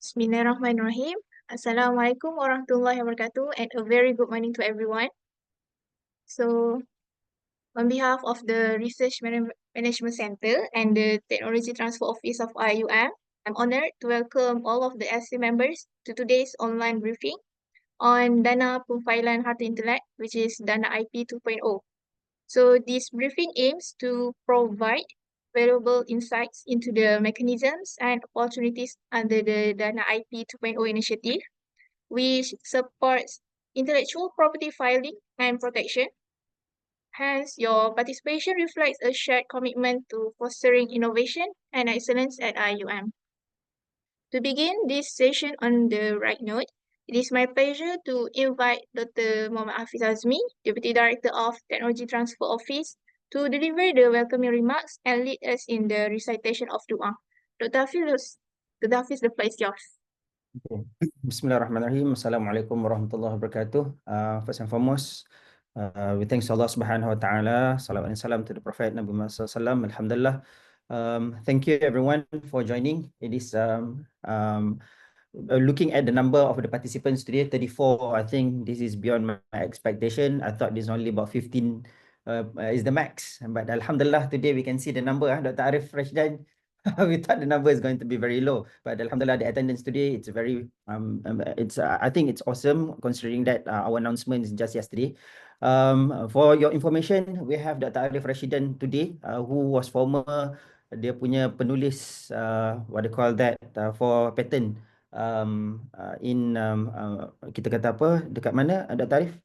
Bismillahirrahmanirrahim. Assalamualaikum warahmatullahi wabarakatuh and a very good morning to everyone. So, on behalf of the Management Center and the Technology Transfer Office of IUM, I'm honored to welcome all of the SC members to today's online briefing on Dana Pemfailan Harta Intelek, which is Dana IP 2.0. So, this briefing aims to provide valuable insights into the mechanisms and opportunities under the Dana IP 2.0 initiative, which supports intellectual property filing and protection. Hence, your participation reflects a shared commitment to fostering innovation and excellence at IUM. To begin this session on the right note, it is my pleasure to invite Dr. Muhammad Hafiz Azmi, Deputy Director of Technology Transfer Office, to deliver the welcoming remarks and lead us in the recitation of Dua. Dr. Hafiz, the floor is yours. Okay. Bismillahirrahmanirrahim. Assalamualaikum warahmatullahi wabarakatuh. First and foremost, we thank Allah Subhanahu wa Taala. Salawat and salam to the Prophet Nabi Muhammad SAW. Alhamdulillah. Thank you everyone for joining. It is looking at the number of the participants today, 34. I think this is beyond my expectation. I thought this only about 15 is the max. But Alhamdulillah, today we can see the number. Dr. Arif Rashdan. We thought the number is going to be very low, but Alhamdulillah, the attendance today, it's very, I think it's awesome considering that our announcement is just yesterday. For your information, we have Dr. Arif Rashidan today, who was former, dia punya penulis, what they call that, for patent, kita kata apa, dekat mana, Dr. Arif?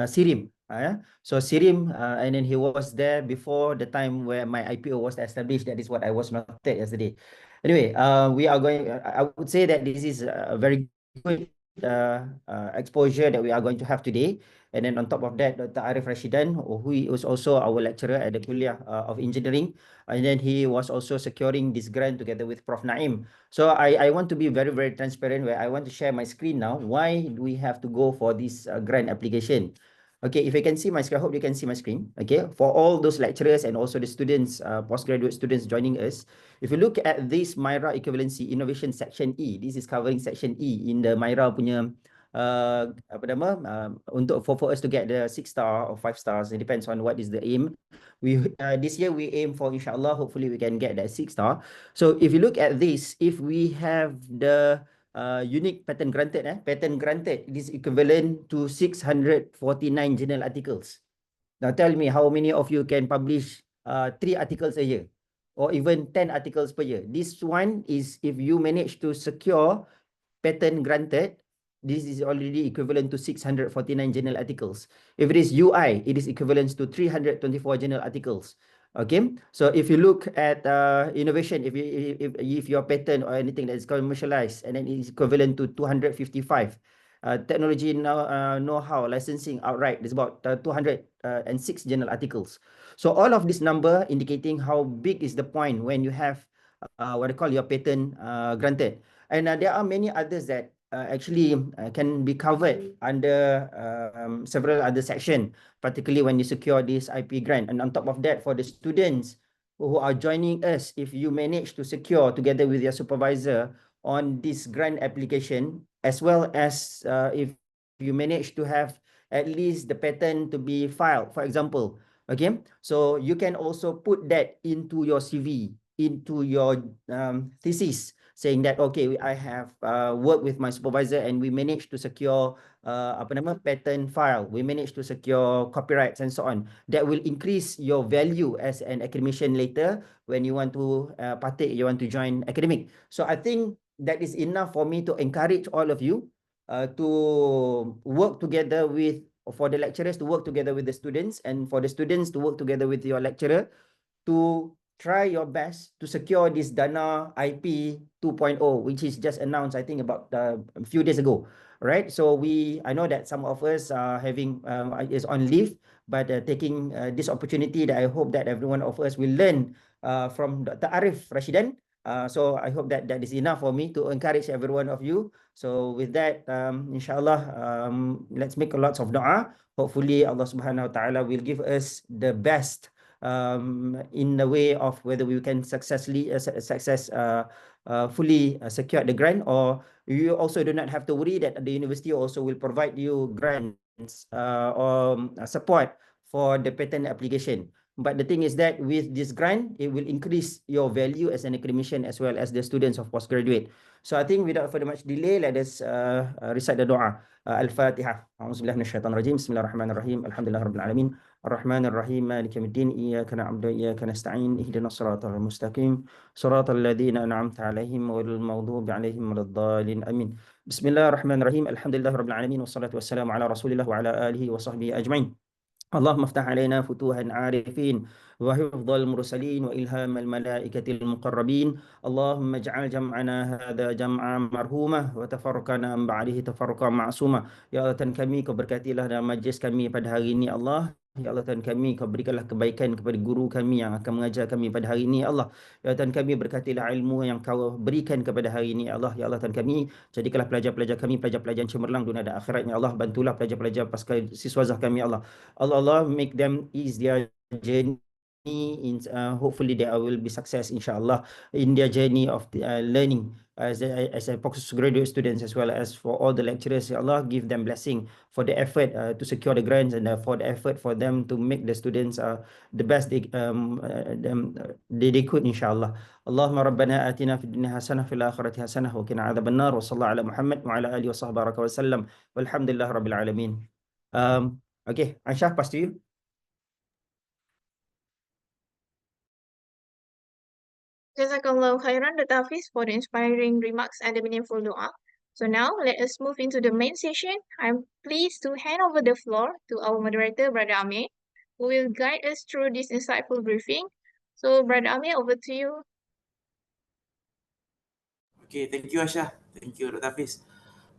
Sirim. Yeah. So Sirim, and then he was there before the time where my IPO was established. That is what I was noted yesterday. Anyway, we are going, I would say that this is a very good exposure that we are going to have today. And then on top of that, Dr. Arif Rashidan, who is also our lecturer at the Kuliah of Engineering. And then he was also securing this grant together with Prof. Naim. So I want to be very, very transparent where I want to share my screen now. Why do we have to go for this grant application? Okay, if you can see my screen, I hope you can see my screen. Okay, for all those lecturers and also the students, postgraduate students joining us, if you look at this MIRA equivalency innovation section E, this is covering section E in the MIRA punya apa nama untuk for us to get the 6 star or 5 stars. It depends on what is the aim. We this year we aim for, inshallah, hopefully we can get that 6 star. So if you look at this, if we have the unique patent granted, patent granted, it is equivalent to 649 journal articles. Now tell me how many of you can publish 3 articles a year or even 10 articles per year. This one is if you manage to secure patent granted, this is already equivalent to 649 journal articles. If it is UI, it is equivalent to 324 journal articles. Okay, so if you look at innovation, if your patent or anything that is commercialized, and then it is equivalent to 255. Technology know-how licensing outright is about 206 journal articles. So all of this number indicating how big is the point when you have what I call your patent granted. And there are many others that actually can be covered under several other sections, particularly when you secure this IP grant. And on top of that, for the students who are joining us, if you manage to secure together with your supervisor on this grant application, as well as if you manage to have at least the patent to be filed, for example, okay, so you can also put that into your CV, into your thesis, saying that, okay, I have worked with my supervisor and we managed to secure patent file, we managed to secure copyrights and so on. That will increase your value as an academician later when you want to partake, you want to join academic. So I think that is enough for me to encourage all of you to work together with, for the lecturers to work together with the students, and for the students to work together with your lecturer to try your best to secure this Dana IP 2.0, which is just announced, I think, about a few days ago, right? So I know that some of us are having is on leave, but taking this opportunity, that I hope that every one of us will learn from Dr. Arif Rashidan. So I hope that that is enough for me to encourage every one of you. So with that, inshallah, let's make lots of dua. Hopefully Allah Subhanahu wa Taala will give us the best in the way of whether we can fully secure the grant, or you also do not have to worry that the university also will provide you grants or support for the patent application. But the thing is that with this grant, it will increase your value as an academician as well as the students of postgraduate. So I think without further much delay, let us recite the dua. Al-Fatiha. A'udzubillahi minasyaitonirrajim. Bismillahirrahmanirrahim. Alhamdulillahirabbil alamin. Ar-Rahmanir-Rahim. Maliki yaumiddin. Iyyaka na'budu wa iyyaka nasta'in. Ihdinas siratal mustaqim. Siratal ladzina an'amta 'alaihim ghairil maghdubi 'alaihim waladdallin. Amin. Bismillahirrahmanirrahim. Alhamdulillahirabbil alamin wassalatu wassalamu ala Rasulillah wa ala alihi wa sahbihi ajma'in. اللهم افتح علينا فتوح العارفين وحفظ المرسلين وإلهام الملائكة المقربين. اللهم اجعل جمعنا هذا جمعا مرحوما وتفرقنا من بعده تفرقا معصوما. Ya Allah, Tuhan kami, Kau berkatilah dalam majlis kami pada hari ini, Allah. Ya Allah, Tuhan kami, Kau berikanlah kebaikan kepada guru kami yang akan mengajar kami pada hari ini, Allah. Ya Allah, Tuhan kami, berkatilah ilmu yang Kau berikan kepada hari ini, Allah. Ya Allah, Tuhan kami, jadikanlah pelajar-pelajar kami pelajar-pelajar yang cemerlang dunia dan akhirat, ya Allah. Bantulah pelajar-pelajar pasca siswazah kami, ya Allah. Allah make them ease their journey in hopefully they will be success inshallah in their journey of learning as a postgraduate students, as well as for all the lecturers. Ya Allah, give them blessing for the effort to secure the grants, and for the effort for them to make the students the best they could inshallah. Allahumma rabbana atina fid dunya hasanah fil akhirati hasanah wa qina adzaban nar wa sallallahu ala Muhammad wa ala alihi wa sahbihi baraka wa sallam walhamdulillahi rabbil alamin. Okay, Aisyah, pass to you. Jazakallahu khairan, Dr. Hafiz, for the inspiring remarks and the meaningful dua. So now let us move into the main session. I'm pleased to hand over the floor to our moderator, Brother Amir, who will guide us through this insightful briefing. So, Brother Amir, over to you. Okay, thank you, Asha. Thank you, Dr. Hafiz.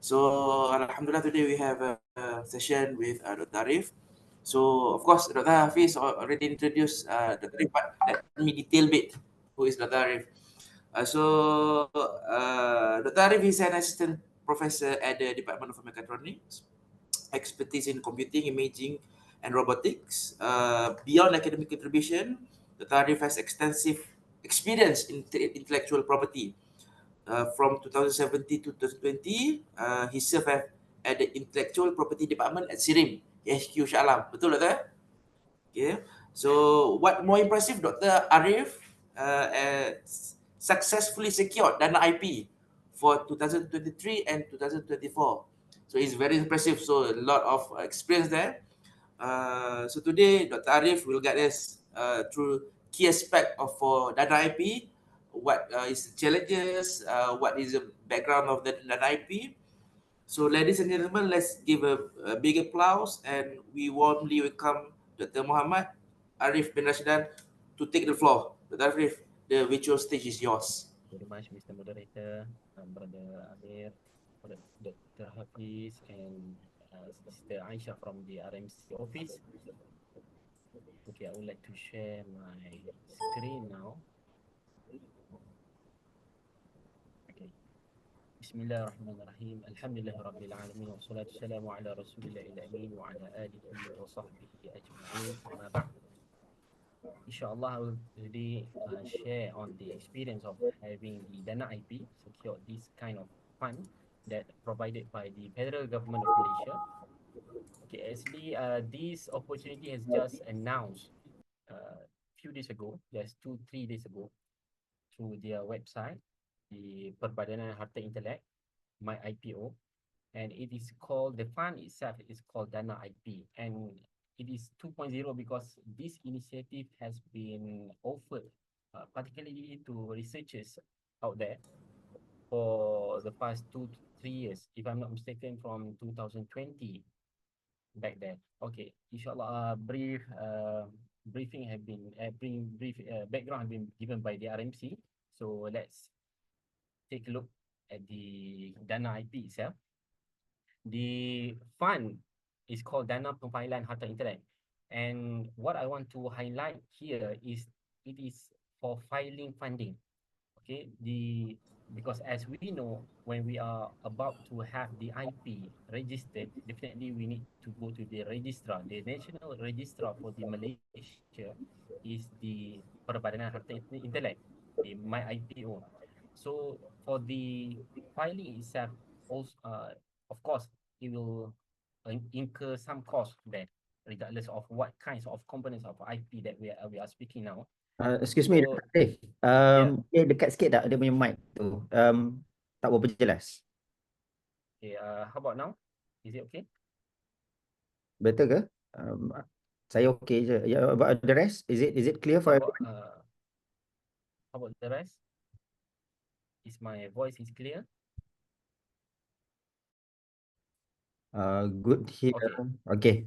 So, Alhamdulillah, today we have a session with Dr. Arif. So, of course, Dr. Hafiz already introduced Dr. Arif, but let me detail a bit who is Dr. Arif. Dr. Arif is an assistant professor at the Department of Mechatronics, expertise in computing, imaging, and robotics. Beyond academic contribution, Dr. Arif has extensive experience in intellectual property. From 2017 to 2020, he served at the Intellectual Property Department at SIRIM, HQ Shah Alam. Betul tak? Okay. So, what more impressive, Dr. Arif successfully secured Dana IP for 2023 and 2024. So, it's very impressive. So, a lot of experience there. So, today, Dr. Arif will guide us through key aspect of for Dana IP, what is the challenges, what is the background of the IP. So ladies and gentlemen, let's give a big applause, and we warmly welcome Dr. Muhammad Arif bin Rashidan to take the floor. Dr. Arif, the virtual stage is yours. Thank you very much, Mr. Moderator, Brother Amir, Dr. Hafiz, and Sister Aisha from the RMC office. Okay, I would like to share my screen now. Okay. Bismillahirrahmanirrahim. Alhamdulillah Rabbil Alamin. Wassalatu wassalamu ala Rasulillah al-Amin wa ala alihi wa sahbihi ajma'in. Amma ba'd. Inshallah, I will today share on the experience of having the Dana IP secured this kind of fund that provided by the federal government of Malaysia. Okay, actually, this opportunity has just announced few days ago, just 2-3 days ago, through their website, the Perbadanan Harta Intelek, my IPO, and it is called, the fund itself is called Dana IP, and it is 2.0 because this initiative has been offered particularly to researchers out there for the past 2 to 3 years, if I'm not mistaken, from 2020 back then. Okay, inshallah, briefing have been background have been given by the RMC. So let's take a look at the Dana IP itself. The fund is called Dana Pemfailan Harta Intelek, and what I want to highlight here is it is for filing funding. Okay, the because as we know, when we are about to have the IP registered, definitely we need to go to the registrar. The national registrar for the Malaysia is the Perbadanan Harta Intelek, the My IPO. So for the filing itself, also of course it will incur some cost there, regardless of what kinds of components of IP that we are speaking now. Excuse me, So Dave. yeah, Dekat sikit tak dia punya mic tu. Tak berapa jelas. okay, how about now? Is it okay? Better ke? Um, saya okay je. Yeah, about the rest, is it clear How for about everyone? uh how about the rest? Is my voice is clear? Good here. Okay,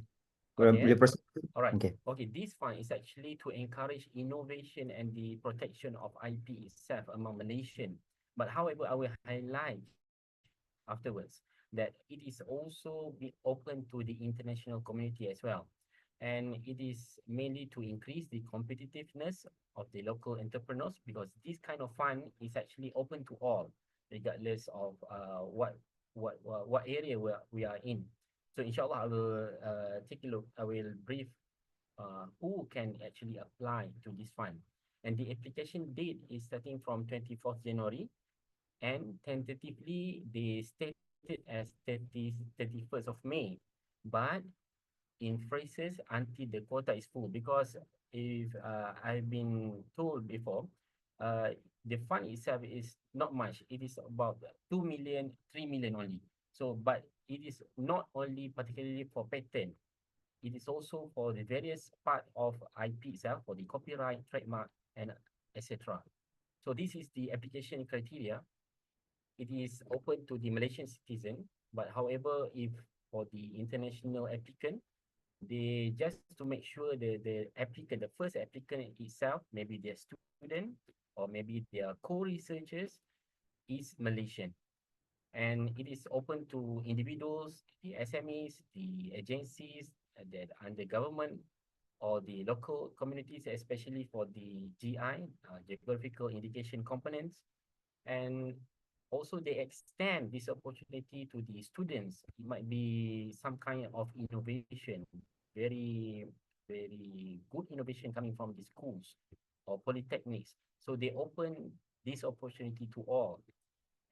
Okay. okay, Boleh proceed? all right. Okay. Okay, this fund is actually to encourage innovation and the protection of IP itself among Malaysian. But however, I will highlight afterwards that it is also be open to the international community as well. And it is mainly to increase the competitiveness of the local entrepreneurs, because this kind of fund is actually open to all, regardless of what area we are in. So inshallah, I will take a look. I will brief who can actually apply to this fund. And the application date is starting from 24th January, and tentatively they stated as 31st of May. But in phrases until the quota is full, because if I've been told before, the fund itself is not much. It is about 2 million, 3 million only. So, but it is not only particularly for patent, it is also for the various part of IP itself, for the copyright, trademark, and etc. So this is the application criteria. It is open to the Malaysian citizen, but however, if for the international applicant, they just to make sure the applicant, the first applicant itself, maybe their student or maybe their co-researchers is Malaysian. And it is open to individuals, the SMEs, the agencies that under government or the local communities, especially for the GI, geographical indication components. And also they extend this opportunity to the students. It might be some kind of innovation, very very good innovation coming from the schools or polytechnics. So they open this opportunity to all,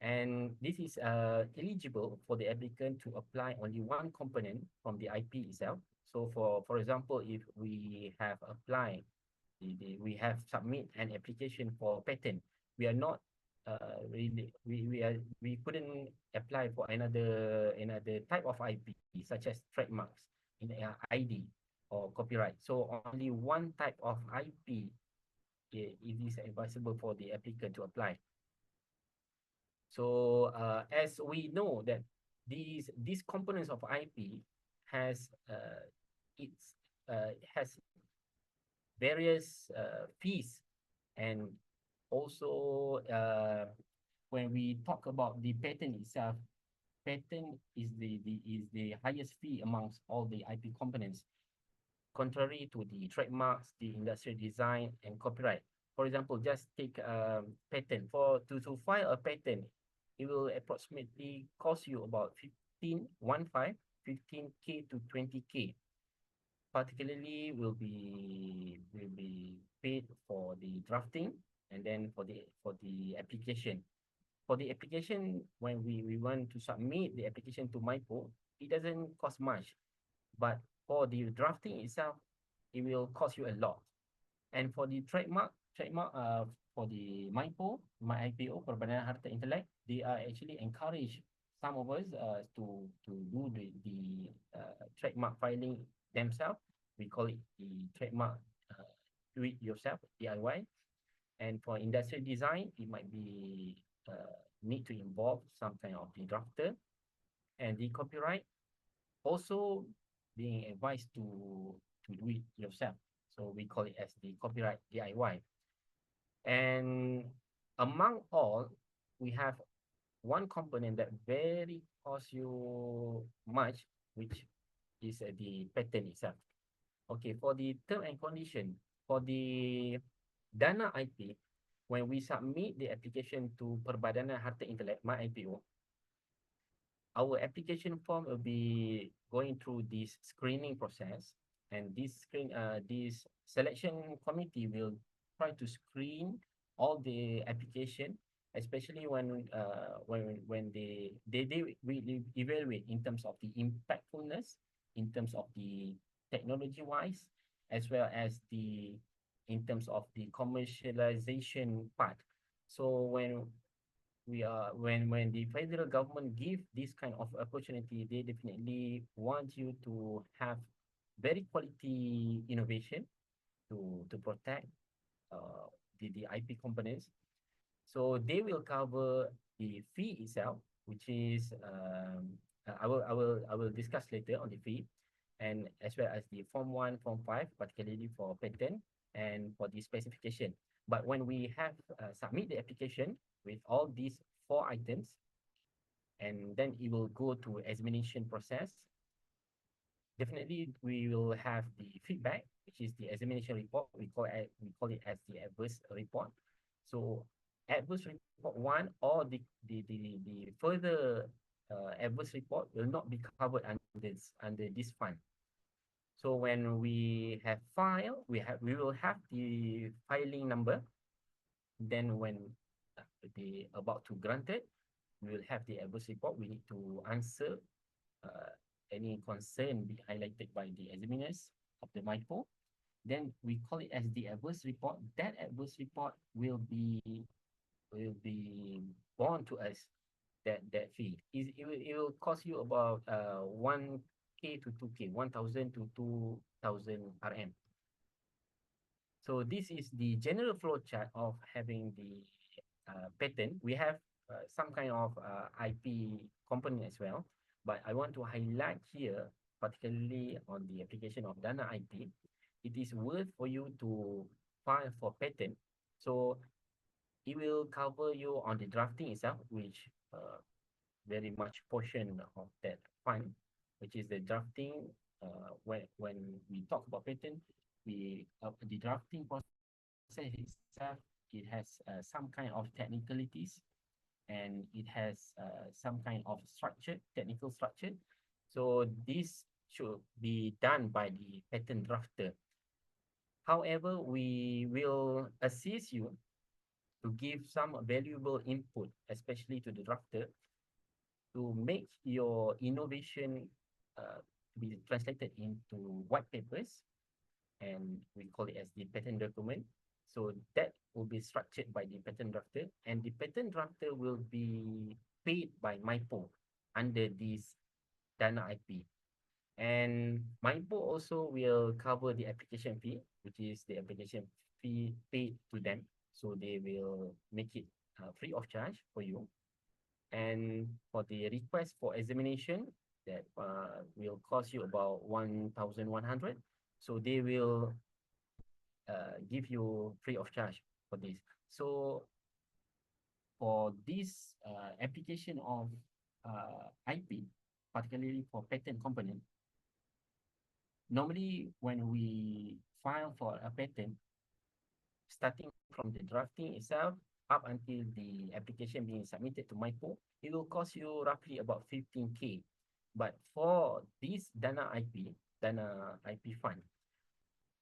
and this is eligible for the applicant to apply only one component from the IP itself. So for example, if we have applied, we have submit an application for patent, we are not really we couldn't apply for another type of IP such as trademarks in ID or copyright. So only one type of IP, it is advisable for the applicant to apply. So as we know that these components of IP has its has various fees, and also when we talk about the patent itself, patent is the highest fee amongst all the IP components, contrary to the trademarks, the industrial design, and copyright. For example, just take patent. To file a patent, it will approximately cost you about 15K to 20K. Particularly will be paid for the drafting, and then for the application. For the application, when we want to submit the application to MyPo, it doesn't cost much. But for the drafting itself, it will cost you a lot. And for the trademark for the MyPo, My IPO, Perbadanan Harta Intelek, they are actually encourage some of us to do the trademark filing themselves. We call it the trademark do it yourself, DIY. And for industrial design, it might be need to involve some kind of the drafter. And the copyright, also being advised to do it yourself. So we call it as the copyright DIY. And among all, we have one component that very cost you much, which is the patent itself. Okay, for the term and condition, for the Dana IP, when we submit the application to Perbadanan Harta Intelek, my IPO, our application form will be going through this screening process, and this selection committee will try to screen all the application, especially when they will evaluate in terms of the impactfulness, in terms of the technology wise, as well as the in terms of the commercialization part. So when the federal government give this kind of opportunity, they definitely want you to have very quality innovation to protect the IP components. So they will cover the fee itself, which is I will discuss later on the fee, and as well as the Form 1, Form 5, particularly for patent and for the specification. But when we have submit the application with all these four items, and then it will go to examination process, definitely we will have the feedback, which is the examination report. We call it as the adverse report. So adverse report one or the further adverse report will not be covered under this fund. So when we have file, we will have the filing number. Then when they about to grant it, we will have the adverse report. We need to answer uh, any concern be highlighted by the examiners of the MIPO. Then we call it as the adverse report. That adverse report will be borne to us, that fee. It will cost you about 1K to 2K, 1,000 to 2,000 RM. So this is the general flow chart of having the patent. We have some kind of IP component as well, but I want to highlight here, particularly on the application of Dana IP, it is worth for you to file for patent. So it will cover you on the drafting itself, which very much portion of that fund, which is the drafting. When we talk about patent, the drafting process itself, it has some kind of technicalities, and it has some kind of technical structure. So this should be done by the patent drafter. However, we will assist you to give some valuable input, especially to the drafter, to make your innovation be translated into white papers, and we call it as the patent document. So that will be structured by the patent drafter, and the patent drafter will be paid by MIPO under this Dana IP. And MIPO also will cover the application fee, which is the application fee paid to them. So they will make it free of charge for you. And for the request for examination, that will cost you about 1,100. So they will give you free of charge for this. So for this application of IP, particularly for patent component, normally when we file for a patent, starting from the drafting itself up until the application being submitted to MIPO, it will cost you roughly about 15K. But for this Dana IP fund,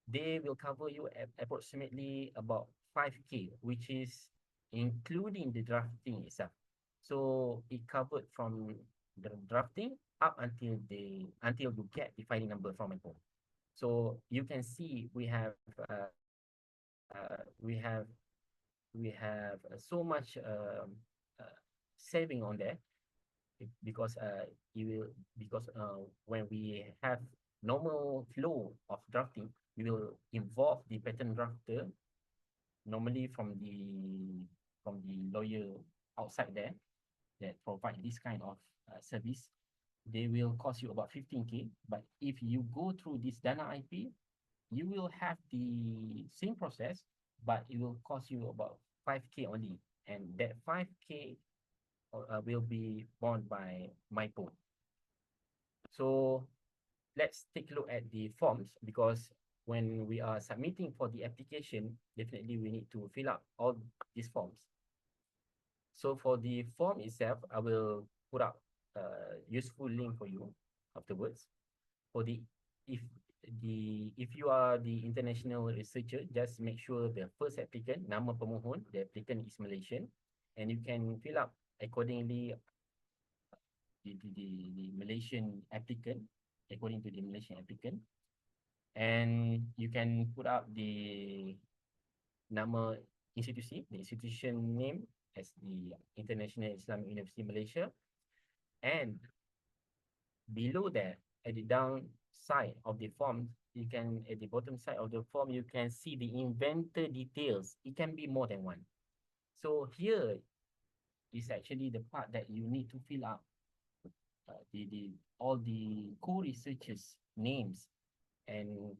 they will cover you at approximately about 5K, which is including the drafting itself. So it covered from the drafting up until you get the filing number from MIPO. So you can see we have so much saving on there, because when we have normal flow of drafting, we will involve the patent drafter, normally from the lawyer outside there that provide this kind of service. They will cost you about 15K. But if you go through this Dana IP, you will have the same process, but it will cost you about 5K only. And that 5K will be borne by MIPO. So let's take a look at the forms, because when we are submitting for the application, definitely we need to fill up all these forms. So for the form itself, I will put up a useful link for you afterwards. For the if if you are the international researcher, just make sure the first applicant, nama pemohon, the applicant is Malaysian, and you can fill up accordingly the Malaysian applicant, according to the Malaysian applicant, and you can put up the nama institusi, the institution name as the International Islamic University Malaysia, and below that, at the down side of the form, you can, at the bottom side of the form, you can see the inventor details. It can be more than one. So here is actually the part that you need to fill up the all the co-researchers names and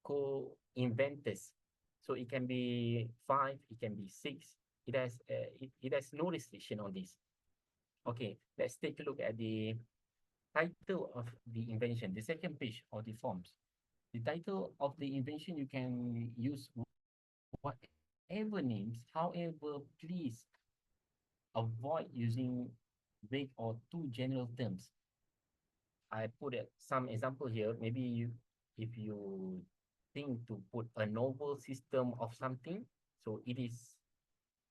co-inventors. So it can be 5, it can be 6. It has no restriction on this. Okay, let's take a look at the title of the invention, the second page of the forms. The title of the invention, you can use whatever names. However, please avoid using vague or too general terms. I put some example here. Maybe if you think to put a novel system of something, so it is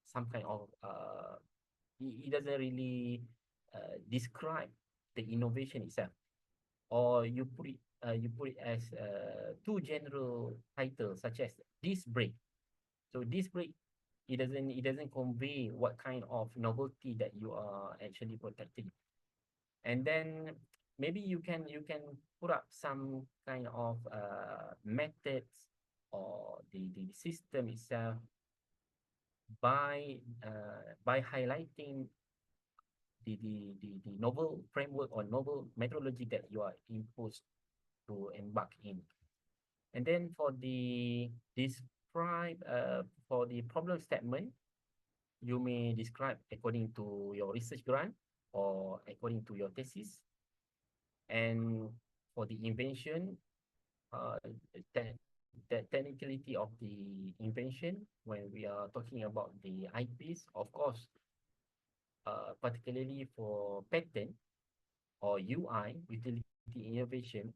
some kind of it doesn't really describe the innovation itself, or you put it as too general title such as disc brake. So disc brake, it doesn't convey what kind of novelty that you are actually protecting. And then maybe you can put up some kind of methods or the system itself by highlighting the novel framework or novel methodology that you are imposed to embark in. And then for the describe for the problem statement, you may describe according to your research grant or according to your thesis. And for the invention, uh, the technicality of the invention, when we are talking about the IPs, of course, particularly for patent or UI, utility innovation,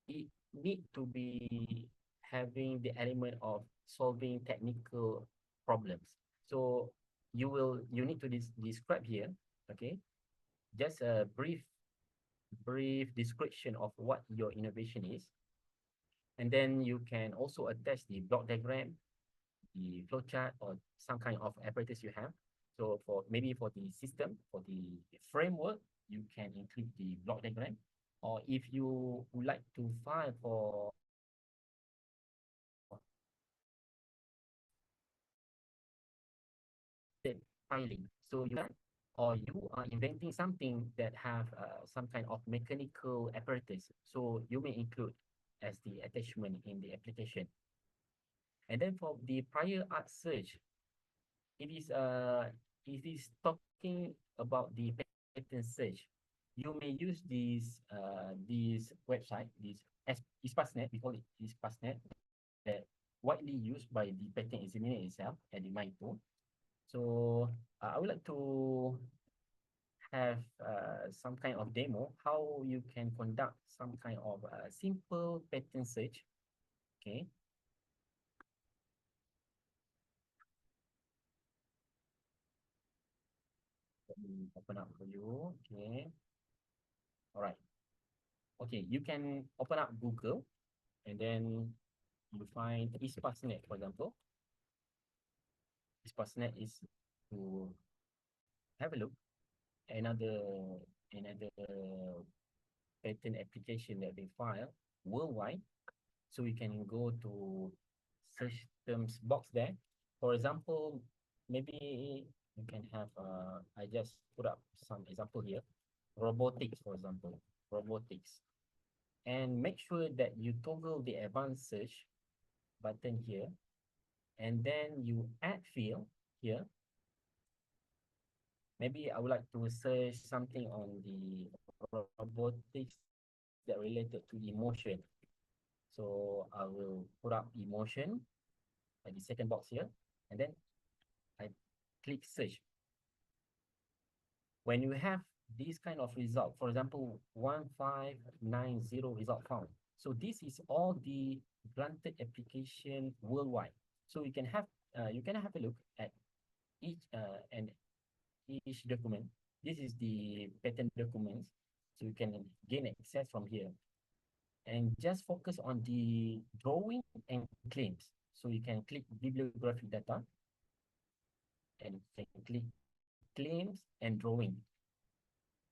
it need to be having the element of solving technical problems. So you need to describe here, okay, just a brief description of what your innovation is, and then you can also attach the block diagram, the flowchart, or some kind of apparatus you have. So for maybe for the system, for the framework, you can include the block diagram. Or if you would like to file for filing, so you can, or you are inventing something that have some kind of mechanical apparatus, so you may include as the attachment in the application. And then for the prior art search, it is talking about the patent search. You may use this website, this ISPASnet, we call it ISPASnet, that widely used by the patent examiner itself at the MITO. So I would like to have some kind of demo how you can conduct some kind of simple pattern search. Okay. Let me open up for you. Okay. All right. Okay. You can open up Google and then you find ISPASnet, for example. ISPASnet is to have a look. Another patent application that they file worldwide. So you can go to search terms box there. For example, maybe you can have, I just put up some example here. Robotics, for example, robotics. And make sure that you toggle the advanced search button here. And then you add field here. Maybe I would like to search something on the robotics that related to emotion. So I will put up emotion at the second box here, and then I click search. When you have this kind of result, for example, 1590 result found. So this is all the granted application worldwide. So you can have a look at and each document. This is the patent documents, so you can gain access from here and just focus on the drawing and claims. So you can click bibliographic data and you can click claims and drawing.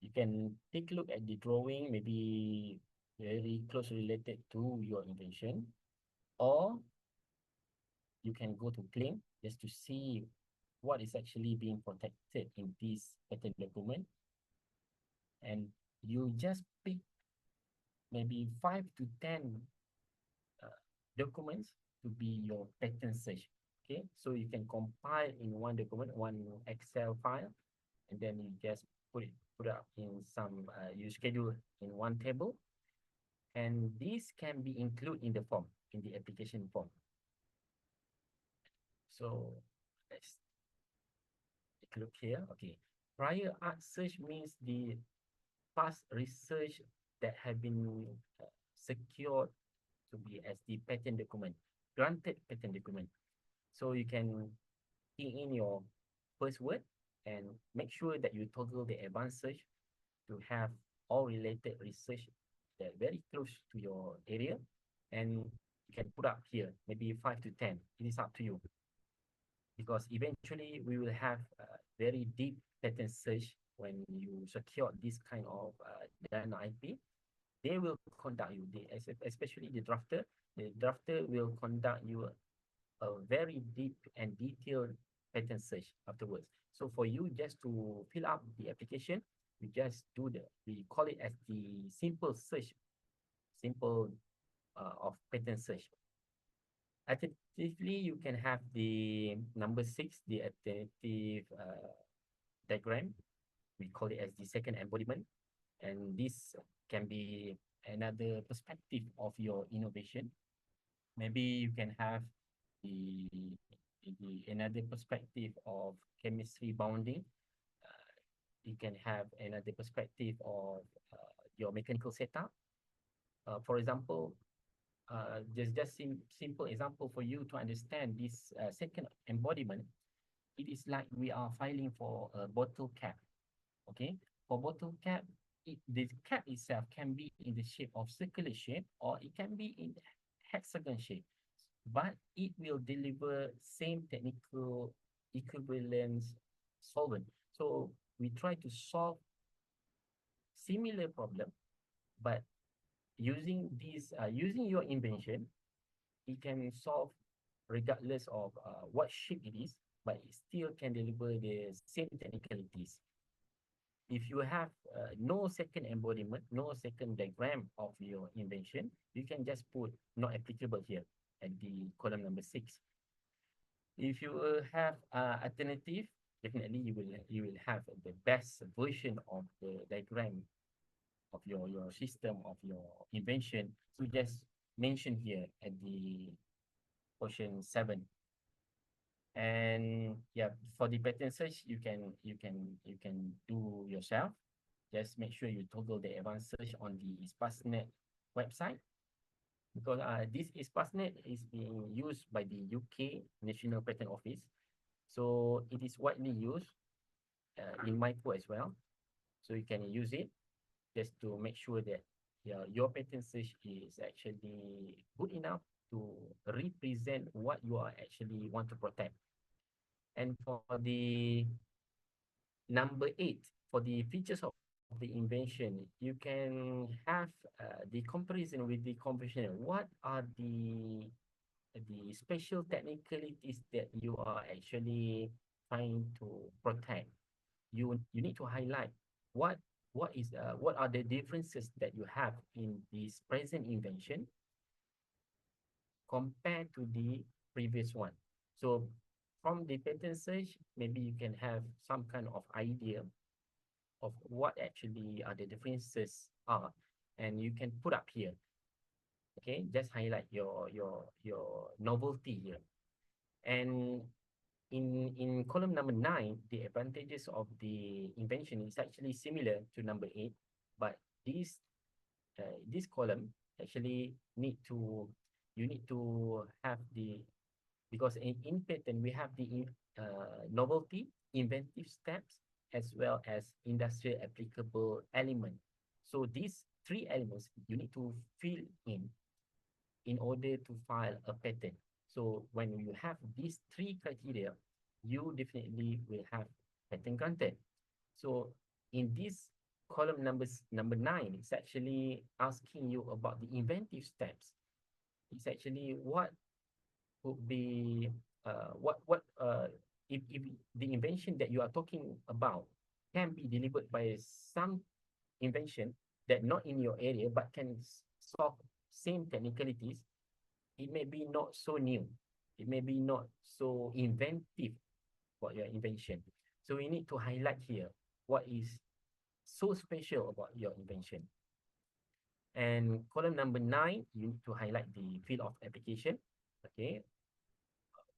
You can take a look at the drawing, maybe very closely related to your invention, or you can go to claim just to see what is actually being protected in this patent document. And you just pick maybe 5 to 10 uh, documents to be your patent search. Okay, so you can compile in one document, one Excel file, and then you just put up in some you schedule in one table, and this can be included in the form, in the application form. So let's take a look here. Okay, prior art search means the past research that have been secured to be as the patent document, granted patent document. So you can key in your first word and make sure that you toggle the advanced search to have all related research that very close to your area, and you can put up here maybe 5 to 10. It is up to you, because eventually we will have a very deep patent search. When you secure this kind of data IP, they will conduct you, especially the drafter will conduct you a very deep and detailed pattern search afterwards. So for you just to fill up the application, we just we call it as the simple search, simple of pattern search. Alternatively, you can have the number 6, the alternative diagram. We call it as the second embodiment. And this can be another perspective of your innovation. Maybe you can have the, another perspective of chemistry bounding. You can have another perspective of your mechanical setup. For example, simple example for you to understand this second embodiment. It is like we are filing for a bottle cap. Okay, for bottle cap, the cap itself can be in the shape of circular shape, or it can be in hexagon shape, but it will deliver same technical equivalence solvent. So we try to solve similar problem, but using your invention, it can solve regardless of what shape it is, but it still can deliver the same technicalities. If you have no second embodiment, no second diagram of your invention, you can just put not applicable here at the column number 6. If you have alternative, definitely you will have the best version of the diagram of your system, of your invention. So just mention here at the portion 7. And yeah, for the pattern search, you can do yourself. Just make sure you toggle the advanced search on the ISPASnet website, because this ISPASnet is being used by the UK National Patent Office. So it is widely used in MyPo as well. So you can use it just to make sure that your patent search is actually good enough to represent what you are actually want to protect. And for the number 8, for the features of the invention, you can have the comparison with the conventional. What are the special technicalities that you are actually trying to protect? You need to highlight what what are the differences that you have in this present invention compared to the previous one. So from the patent search, maybe you can have some kind of idea of what actually are the differences are, and you can put up here. Okay, just highlight your novelty here. And in column number 9, the advantages of the invention is actually similar to number 8, but this column actually you need to have the, because in patent we have the novelty, inventive steps, as well as industrial applicable element. So these three elements you need to fill in order to file a patent. So when you have these three criteria, you definitely will have patent granted. So in this column number 9, it's actually asking you about the inventive steps. It's actually what would be if the invention that you are talking about can be delivered by some invention that not in your area but can solve same technicalities, it may be not so new, it may be not so inventive for your invention. So we need to highlight here what is so special about your invention. And column number 9, you need to highlight the field of application, okay,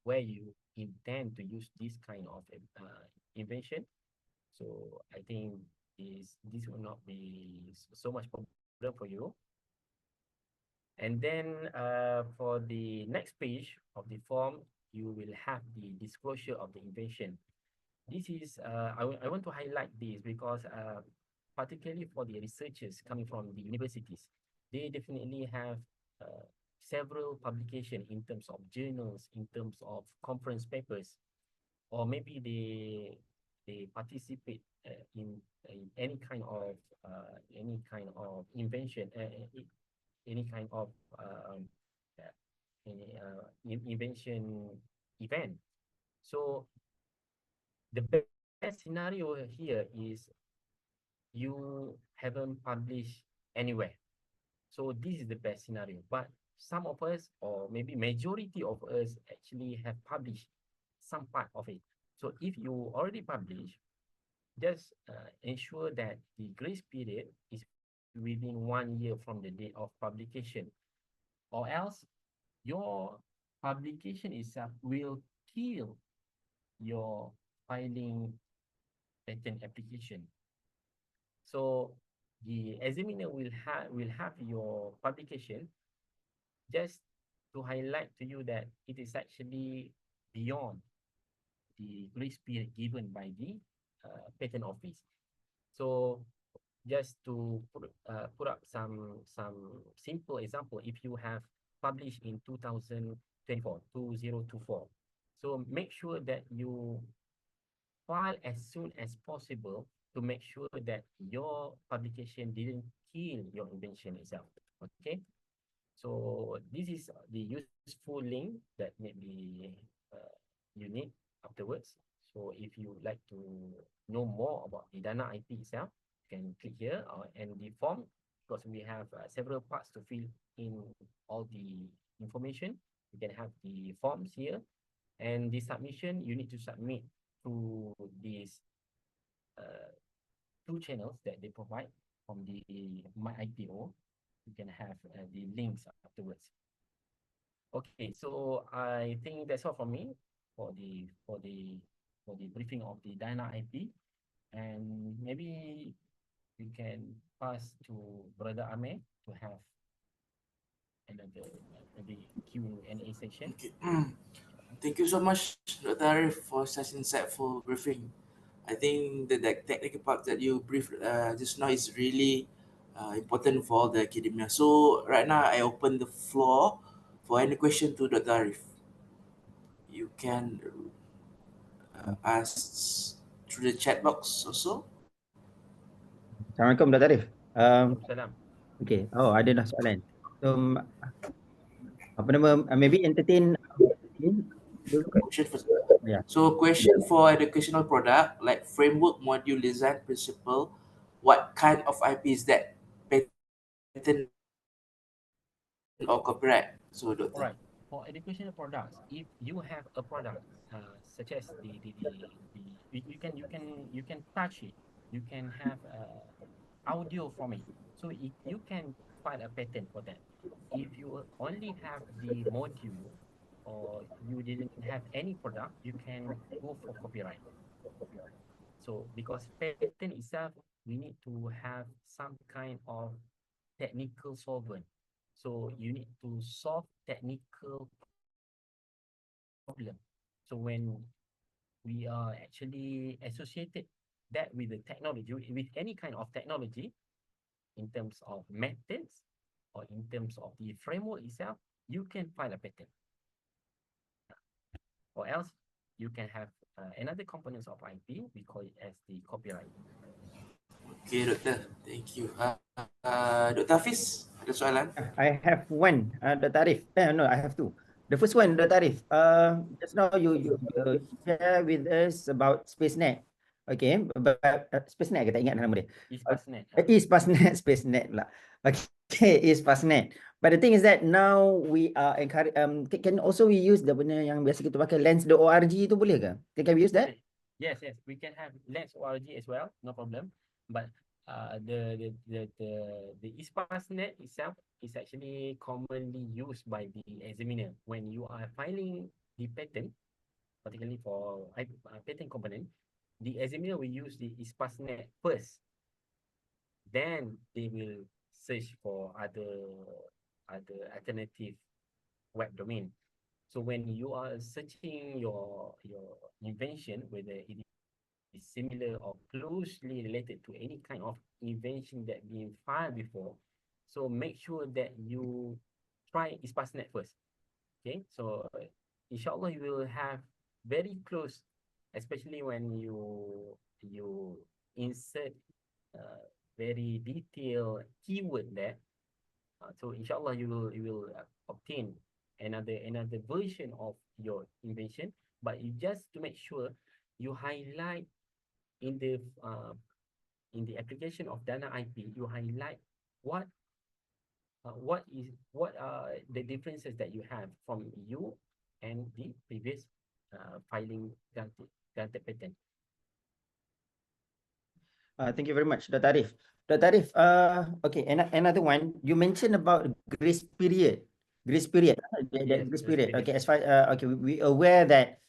where you intend to use this kind of invention. So I think this will not be so much problem for you. And then for the next page of the form, you will have the disclosure of the invention. This is, I want to highlight this because particularly for the researchers coming from the universities, they definitely have several publications in terms of journals, in terms of conference papers, or maybe they participate in any kind of invention, any kind of uh, invention event. So the best scenario here is you haven't published anywhere. So this is the best scenario. But some of us, or maybe majority of us, actually have published some part of it. So if you already published, just ensure that the grace period is within 1 year from the date of publication, or else your publication itself will kill your filing patent application. So the examiner will have your publication just to highlight to you that it is actually beyond the grace period given by the patent office. So just to put up some simple example, if you have published in 2024, so make sure that you file as soon as possible to make sure that your publication didn't kill your invention itself. Okay, so this is the useful link that maybe you need afterwards. So if you would like to know more about the Dana IP itself, you can click here and the form, because we have several parts to fill in all the information. You can have the forms here, and the submission you need to submit to these uh, two channels that they provide from the My IPO. You can have the links afterwards. Okay, so I think that's all from me for the briefing of the Dana IP, and maybe we can pass to Brother Amir to have another maybe Q&A session. Okay. Thank you so much, Dr. Arif, for such insightful briefing. I think the technical part that you briefed just now is really important for all the academia. So right now, I open the floor for any question to Dr. Arif. You can ask through the chat box also. Assalamualaikum, Dr. Arif. Salam. Okay. Oh, ada dah soalan. So, apa nama, maybe entertain dulu kat. Question first. Yeah. So question for educational product like framework, module, design, principle, what kind of IP is that? Patent or copyright? So All Doctor. right. For educational products, if you have a product such as you can touch it, you can have audio from it. So you can file a patent for that. If you only have the module or you didn't have any product, you can go for copyright. So because patent itself, we need to have some kind of technical solvent. So you need to solve technical problem. So when we are actually associated that with the technology, with any kind of technology, in terms of methods or in terms of the framework itself, you can file a patent. Or else you can have another components of IP, we call it as the copyright. Okay, Doktor. Thank you. Dr. Hafiz, ada soalan? I have one, Dr. Arif. No, I have two. The first one, Dr. Arif. Just now you share with us about SpaceNet. Okay, but SpaceNet, kita ingat nama dia. Ispasnet. Ispasnet, SpaceNet lah. Okay, Ispasnet. But the thing is that now we are encourage. Can also we use the benda yang biasa kita pakai lens.org tu boleh ke? Can we use that? Yes, we can have lens.org as well, no problem. But the Ispasnet itself is actually commonly used by the examiner when you are filing the patent, particularly for patent component. The examiner will use the Ispasnet first. Then they will search for other alternative web domain. So when you are searching your invention, whether it is similar or closely related to any kind of invention that been filed before, so make sure that you try Ispasnet first. Okay, so inshallah you will have very close, especially when you insert very detailed keyword there. So inshallah you will obtain another version of your invention, but you just to make sure you highlight in the application of Dana IP, you highlight what are the differences that you have from you and the previous filing granted patent. Thank you very much, Dr. Arif. Dr. Arif, okay, another one. You mentioned about grace period. Grace period. Yes, Grace grace period. period. Okay, as far okay, we aware that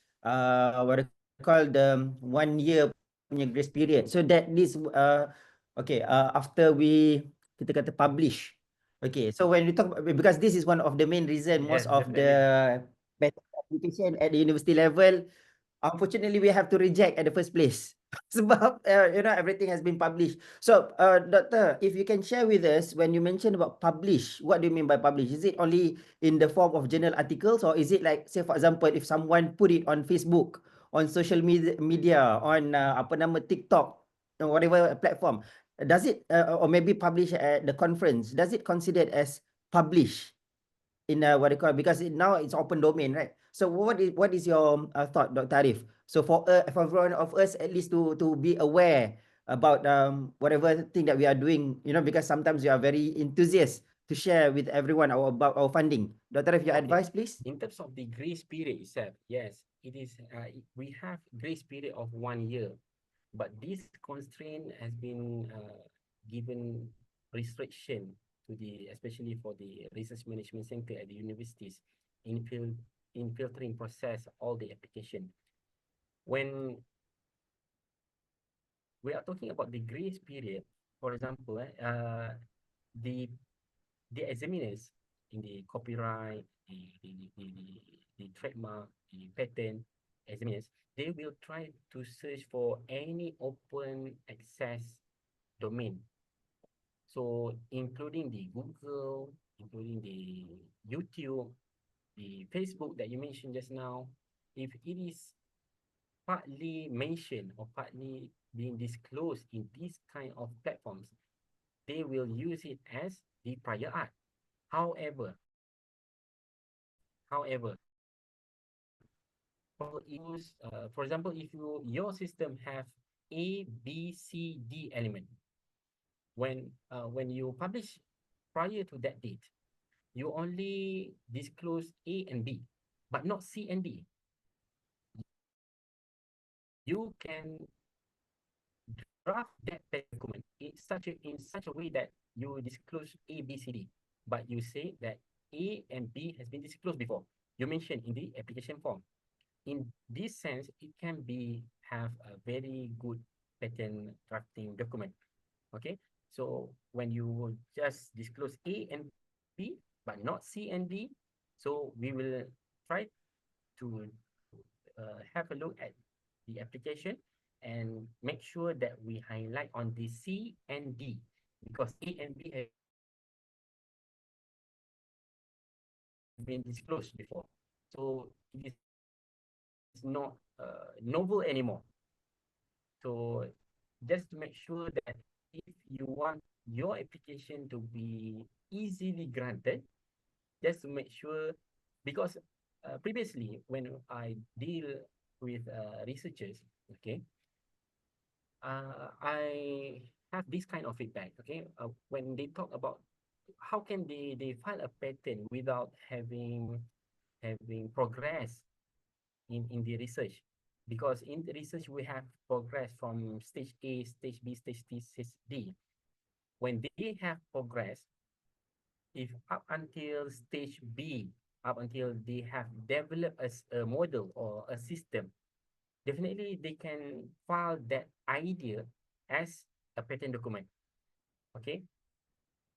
what I call the 1 year punya grace period. So that this okay, after kita kata publish. Okay, so when we talk about, because this is one of the main reason most Yes, of definitely. the patent application at the university level, unfortunately we have to reject at the first place. Sebab everything has been published. So doctor, if you can share with us, when you mention about publish, what do you mean by publish? Is it only in the form of journal articles, or is it like, say for example, if someone put it on Facebook, on social media, on apa nama TikTok, or whatever platform, does it or maybe publish at the conference, does it considered as publish in what they call, because now it's open domain, right? So what is your thought, Dr. Arif? So for everyone of us, at least to be aware about whatever thing that we are doing, because sometimes we are very enthusiastic to share with everyone about our funding. Dr. Arif, your Okay. advice, please. In terms of the grace period itself, yes, it is. We have grace period of 1 year, but this constraint has been given restriction to especially for the research management center at the universities in filtering process all the application. When we are talking about the grace period, for example, the examiners in the copyright, the trademark, the patent examiners, they will try to search for any open access domain. So including the Google, including the YouTube, the Facebook that you mentioned just now, if it is partly mentioned or partly being disclosed in these kind of platforms, they will use it as the prior art. However, for example, if your system have A, B, C, D element, when you publish prior to that date, you only disclose A and B, but not C and D. You can draft that patent document in such a way that you disclose A, B, C, D, but you say that A and B has been disclosed before. You mentioned in the application form. In this sense, it can be have a very good patent drafting document. Okay, so when you just disclose A and B, but not C and D, so we will try to have a look at the application and make sure that we highlight on the C and D because A and B have been disclosed before. So it is not novel anymore. So just to make sure that if you want your application to be easily granted, just to make sure because previously when I deal with researchers, okay, I have this kind of feedback. Okay, when they talk about how can they file a patent without having progress in the research, because in the research we have progress from stage A, stage B, stage C, stage D. When they have progress, if up until stage B, up until they have developed as a model or a system, definitely they can file that idea as a patent document. Okay.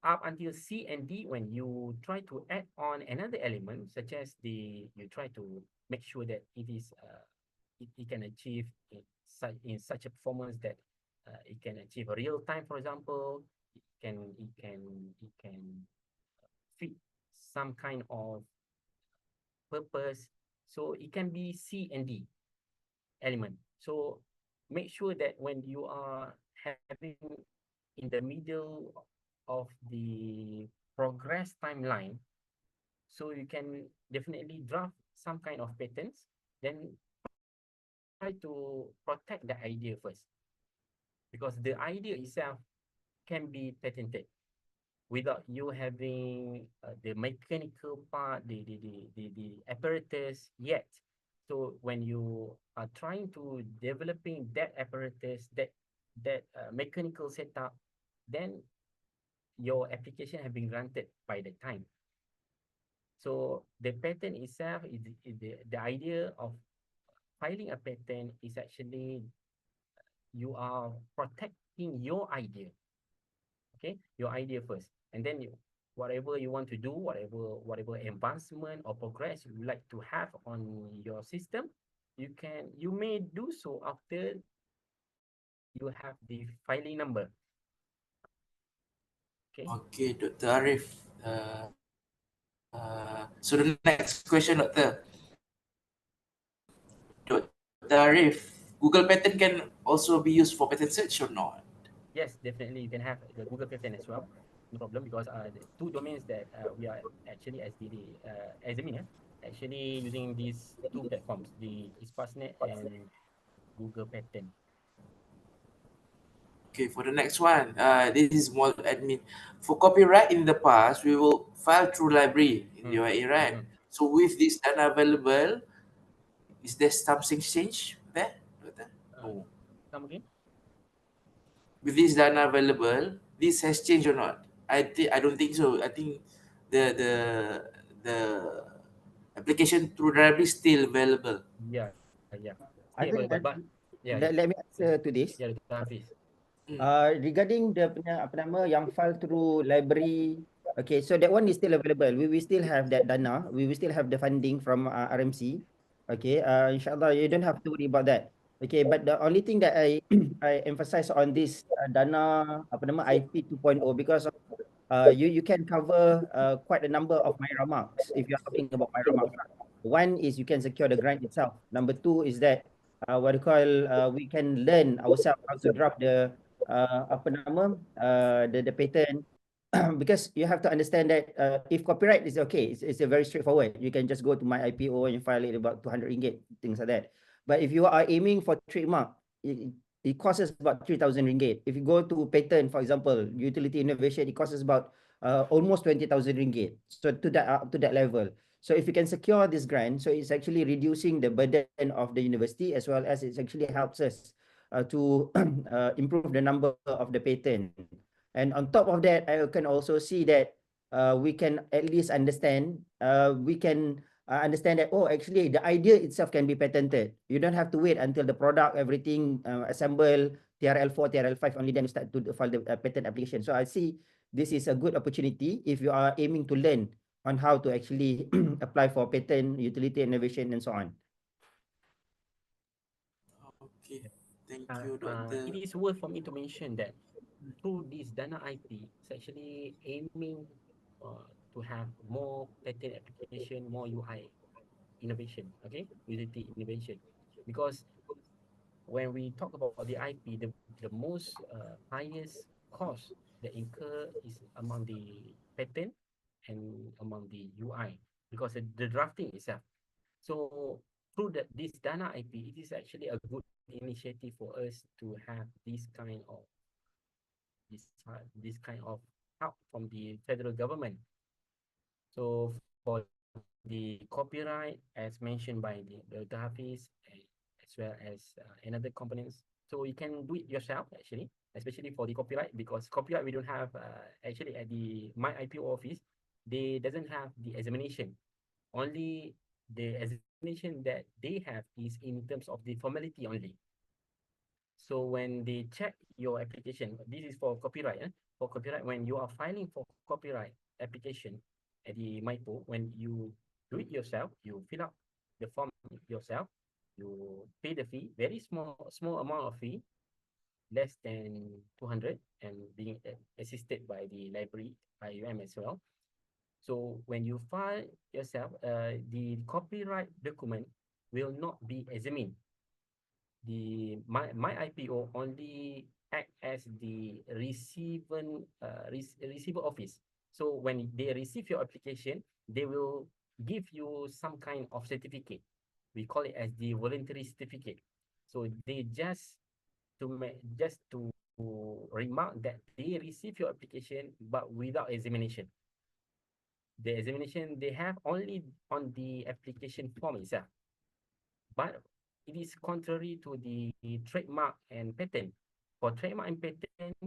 Up until C and D, when you try to add on another element, such as you try to make sure that it can achieve in such a performance that it can achieve a real time, for example, it can fit some kind of purpose. So it can be C and D element. So make sure that when you are having in the middle of the progress timeline, so you can definitely draft some kind of patents, then try to protect the idea first, because the idea itself can be patented without you having the mechanical part, the apparatus yet. So when you are trying to developing that apparatus, that mechanical setup, then your application have been granted by the time. So the patent itself is the idea of filing a patent is actually you are protecting your idea, okay, your idea first, and then whatever you want to do, whatever advancement or progress you would like to have on your system, you may do so after you have the filing number. Okay. Okay, Dr. Arif. So the next question, Doctor. Dr. Arif, Google patent can also be used for patent search or not? Yes, definitely you can have the Google patent as well. No problem, because the two domains that we are actually as the examiner actually using these two platforms, the ISPASnet and Google patent. Okay, for the next one, this is more admin. For copyright in the past, we will file through library in the UAE, right? So with this data available, is there something change there, Doctor? Uh, Come again? With this data available, this has changed or not? I don't think so. I think the application through library is still available. Yeah. I Still think available, but yeah, let me answer to this. yeah, Dr. Hafiz. Regarding the punya apa nama yang file through library, okay, so that one is still available. We will still have that dana. We will still have the funding from RMC. Okay, inshallah you don't have to worry about that. Okay, but the only thing that I I emphasize on this dana apa nama IP 2.0 because you can cover quite a number of Myra marks if you are talking about Myra marks. One is you can secure the grant itself. Number two is that what you call we can learn ourselves how to draft the apa nama the patent because you have to understand that if copyright is okay, it's a very straightforward. You can just go to my IPO and you file it about 200 ringgit, things like that. But if you are aiming for trademark, it costs us about 3,000 ringgit. If you go to patent, for example, utility innovation, it costs us about almost 20,000 ringgit. So to that up to that level. So if you can secure this grant, so it's actually reducing the burden of the university as well as it actually helps us to improve the number of the patent. And on top of that, I can also see that we can at least understand, that, oh, actually the idea itself can be patented. You don't have to wait until the product, everything assemble, TRL4, TRL5, only then you start to file the patent application. So I see this is a good opportunity if you are aiming to learn on how to actually apply for patent, utility, innovation, and so on. Okay, thank Uh, you, Doctor. it is worth for me to mention that through this Dana IP, it's actually aiming to have more patent application, more UI innovation, okay, utility innovation. Because when we talk about the IP, the most highest cost that incur is among the patent and among the UI, because the drafting itself. So through this Dana IP, it is actually a good initiative for us to have this kind of help from the federal government. So for the copyright, as mentioned by the Hafiz, as well as another components, so you can do it yourself actually, especially for the copyright, because copyright we don't have actually at the my IPO office, they doesn't have the examination. Only the examination that they have is in terms of the formality only. So when they check your application, this is for copyright. For copyright, when you are filing for copyright application at the MIPO, when you do it yourself, you fill up the form yourself, you pay the fee, very small amount of fee, less than 200, and being assisted by the library IUM as well. So when you file yourself, the copyright document will not be examined. My IPO only act as the receiver office. So when they receive your application, they will give you some kind of certificate. We call it as the voluntary certificate. So they just to remark that they receive your application but without examination. The examination they have only on the application form itself. But it is contrary to the trademark and patent. For trademark and patent,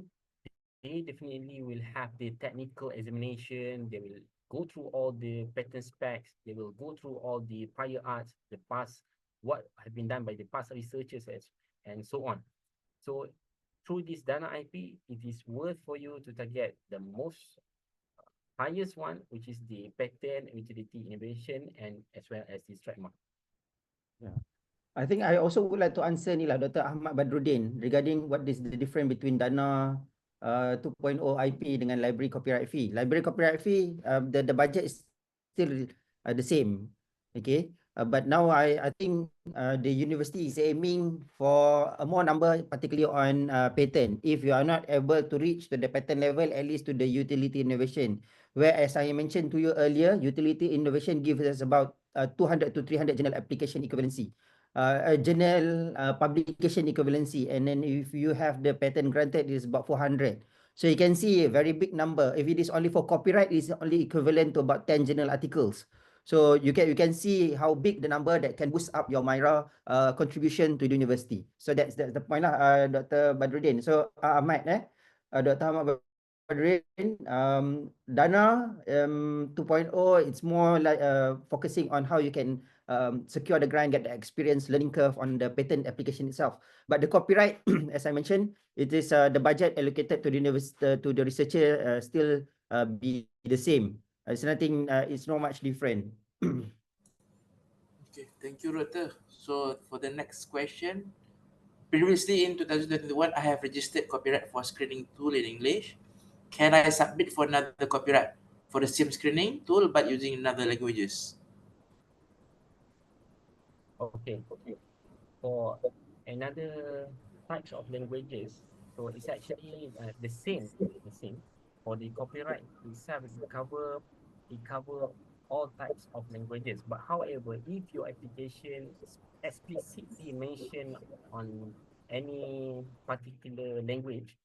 they definitely will have the technical examination. They will go through all the patent specs. They will go through all the prior arts, the past, what have been done by the past researchers, and so on. So through this Dana IP, it is worth for you to target the most highest one, which is the patent, utility, innovation, and as well as the trademark. Yeah. I think I also would like to answer ni lah Dr. Ahmad Badruddin regarding what is the difference between Dana 2.0 IP dengan library copyright fee. Library copyright fee, the budget is still the same. Okay. But now I think the university is aiming for a more number, particularly on patent. If you are not able to reach to the patent level, at least to the utility innovation. Whereas I mentioned to you earlier, utility innovation gives us about 200 to 300 journal application equivalency. A journal publication equivalency, and then if you have the patent granted, it is about 400. So you can see a very big number. If it is only for copyright, it is only equivalent to about 10 journal articles. So you can see how big the number that can boost up your MIRA contribution to the university. So that's the point lah, Dr. Badruddin. So Ahmad, Dr. Ahmad Badruddin, Dana 2.0, it's more like focusing on how you can secure the grant, get the experience, learning curve on the patent application itself. But the copyright, as I mentioned, it is the budget allocated to the university, to the researcher still be the same. It's nothing, it's not much different. Okay, thank you, Doctor. So for the next question, previously in 2021, I have registered copyright for screening tool in English. Can I submit for another copyright for the same screening tool but using another languages? Okay. For another types of languages, so it's actually the same. For the copyright itself, it cover all types of languages. But however, if your application explicitly mention on any particular language,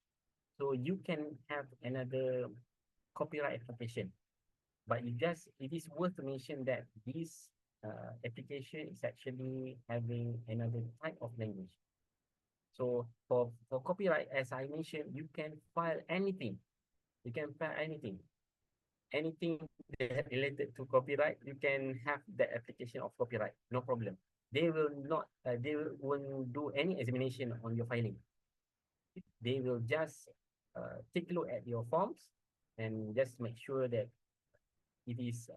so you can have another copyright application. But it is worth to mention that this application is actually having another type of language. So for copyright, as I mentioned, you can file anything. You can file anything that related to copyright. You can have the application of copyright, no problem. They will not. Won't do any examination on your filing. They will just take a look at your forms and just make sure that it is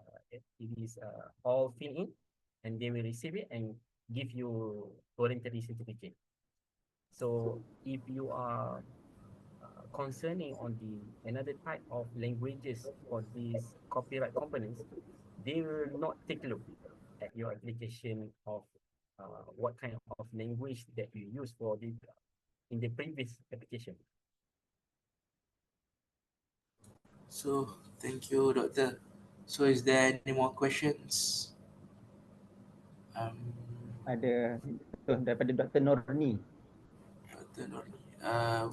all filled in, and they will receive it and give you voluntary certificate. So if you are concerning on the another type of languages for these copyright components, they will not take a look at your application of what kind of language that you use for the in the previous application. So thank you, Doctor. So is there any more questions? Um, Ada daripada Dr. Norni. Dr. Nurni.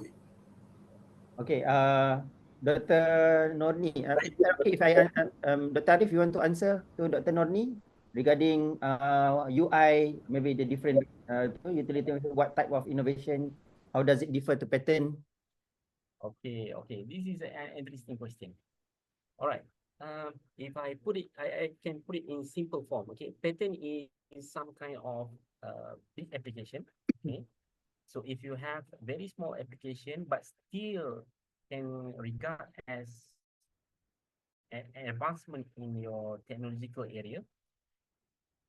Wait. Okay, Dr. Norni, is that okay if Dr. Arif, you want to answer to Dr. Norni regarding UI, maybe the different utility, what type of innovation, how does it differ to patent? Okay. This is an interesting question. All right. If I put it, I can put it in simple form. Okay, patent is some kind of big application. Okay, so if you have very small application but still can regard as an advancement in your technological area,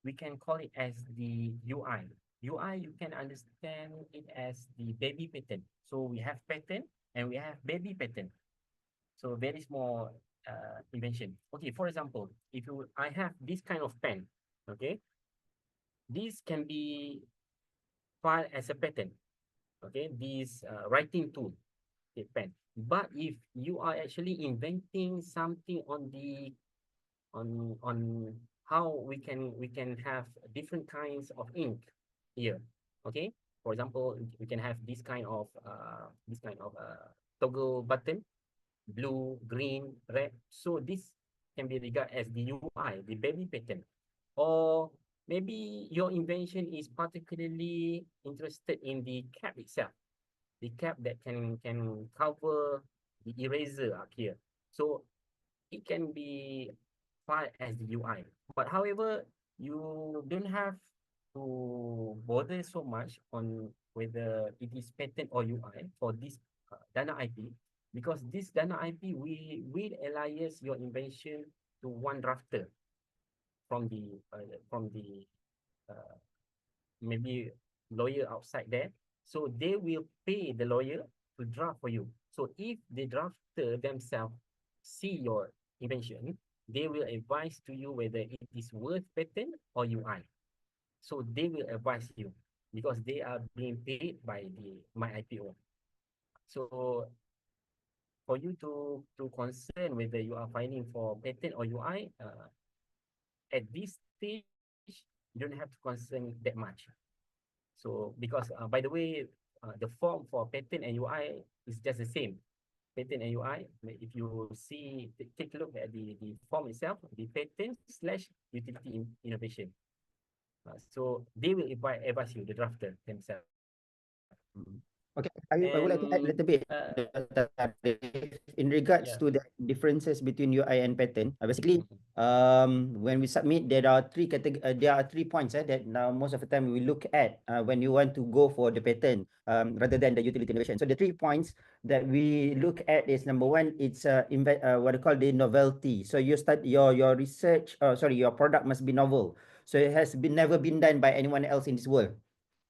we can call it as the UI. UI, you can understand it as the baby patent. So we have patent and we have baby patent. So very small invention. Okay, for example, if you I have this kind of pen, okay, this can be filed as a patent. Okay, this writing tool, okay, pen. But if you are actually inventing something on the on how we can have different kinds of ink here, okay. For example, we can have this kind of toggle button, blue, green, red. So this can be regarded as the UI, the baby pattern. Or maybe your invention is particularly interested in the cap itself, the cap that can cover the eraser up here. So it can be filed as the UI. But however, you don't have to bother so much on whether it is patent or UI for this Dana IP, because this Dana IP will alias your invention to one drafter from the uh, maybe lawyer outside there. So they will pay the lawyer to draft for you. So if the drafter themselves see your invention, they will advise to you whether it is worth patent or UI. So they will advise you because they are being paid by the my IPO. So for you to concern whether you are filing for patent or UI, at this stage, you don't have to concern that much. So because by the way, the form for patent and UI is just the same. Patent and UI, if you see, take a look at the form itself, the patent slash utility innovation. So they will advise you, the drafter themselves. Okay, I would like to add a And little bit in regards yeah. to the differences between UI and patent. Basically, Mhm. when we submit, there are there are 3 points that now most of the time we look at when you want to go for the patent rather than the utility innovation. So the 3 points that we look at is number one, it's what I call the novelty. So you start your research, sorry, your product must be novel. So it has been never been done by anyone else in this world.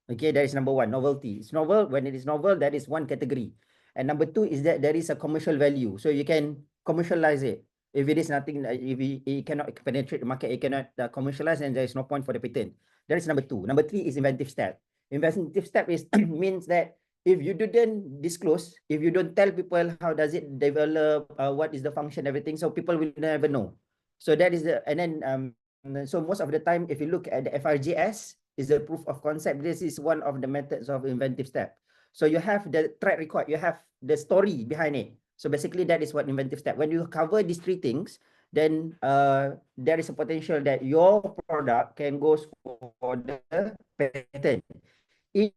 Okay, that is number one, novelty. It's novel. When it is novel, that is one category. And number two is that there is a commercial value. So you can commercialize it. If it is nothing, if it cannot penetrate the market, it cannot commercialize, and there is no point for the patent. That is number two. Number three is inventive step. Inventive step is means that if you didn't disclose, if you don't tell people how does it develop, what is the function, everything, so people will never know. So that is the, and then so most of the time, if you look at the FRGS, is the proof of concept. This is one of the methods of inventive step. So you have the track record, you have the story behind it. So basically that is what inventive step. When you cover these three things, then there is a potential that your product can go for the patent. If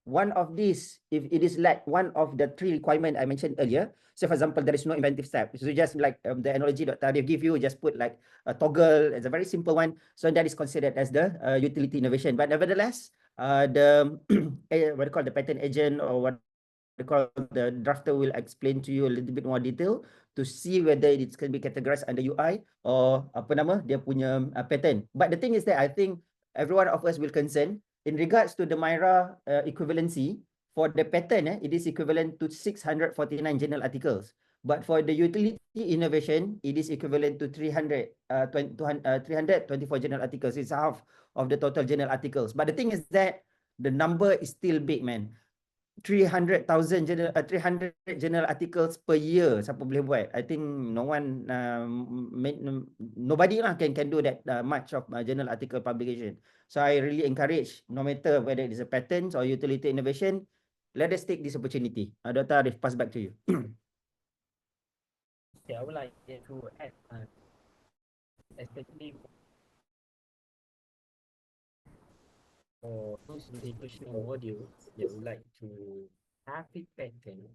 one of these, if it is like one of the three requirement I mentioned earlier, so for example, there is no inventive step. So just like the analogy that Tarif give you, just put like a toggle as a very simple one. So that is considered as the utility innovation. But nevertheless, the what do you call the patent agent or what they call the drafter will explain to you a little bit more detail to see whether it can be categorized under UI or apa nama dia punya patent. But the thing is that I think everyone of us will concern in regards to the MIRA equivalency for the patent. It is equivalent to 649 journal articles. But for the utility innovation, it is equivalent to 324 journal articles. It's half of the total journal articles. But the thing is that the number is still big, man. 300,000 journal 300 journal articles per year siapa boleh buat. I think no one nobody lah can do that much of journal article publication. So I really encourage, no matter whether it is a patent or utility innovation, let us take this opportunity. Dr. Arif, pass back to you. Okay, I would like to add, especially for those educational modules that would like to have it patent.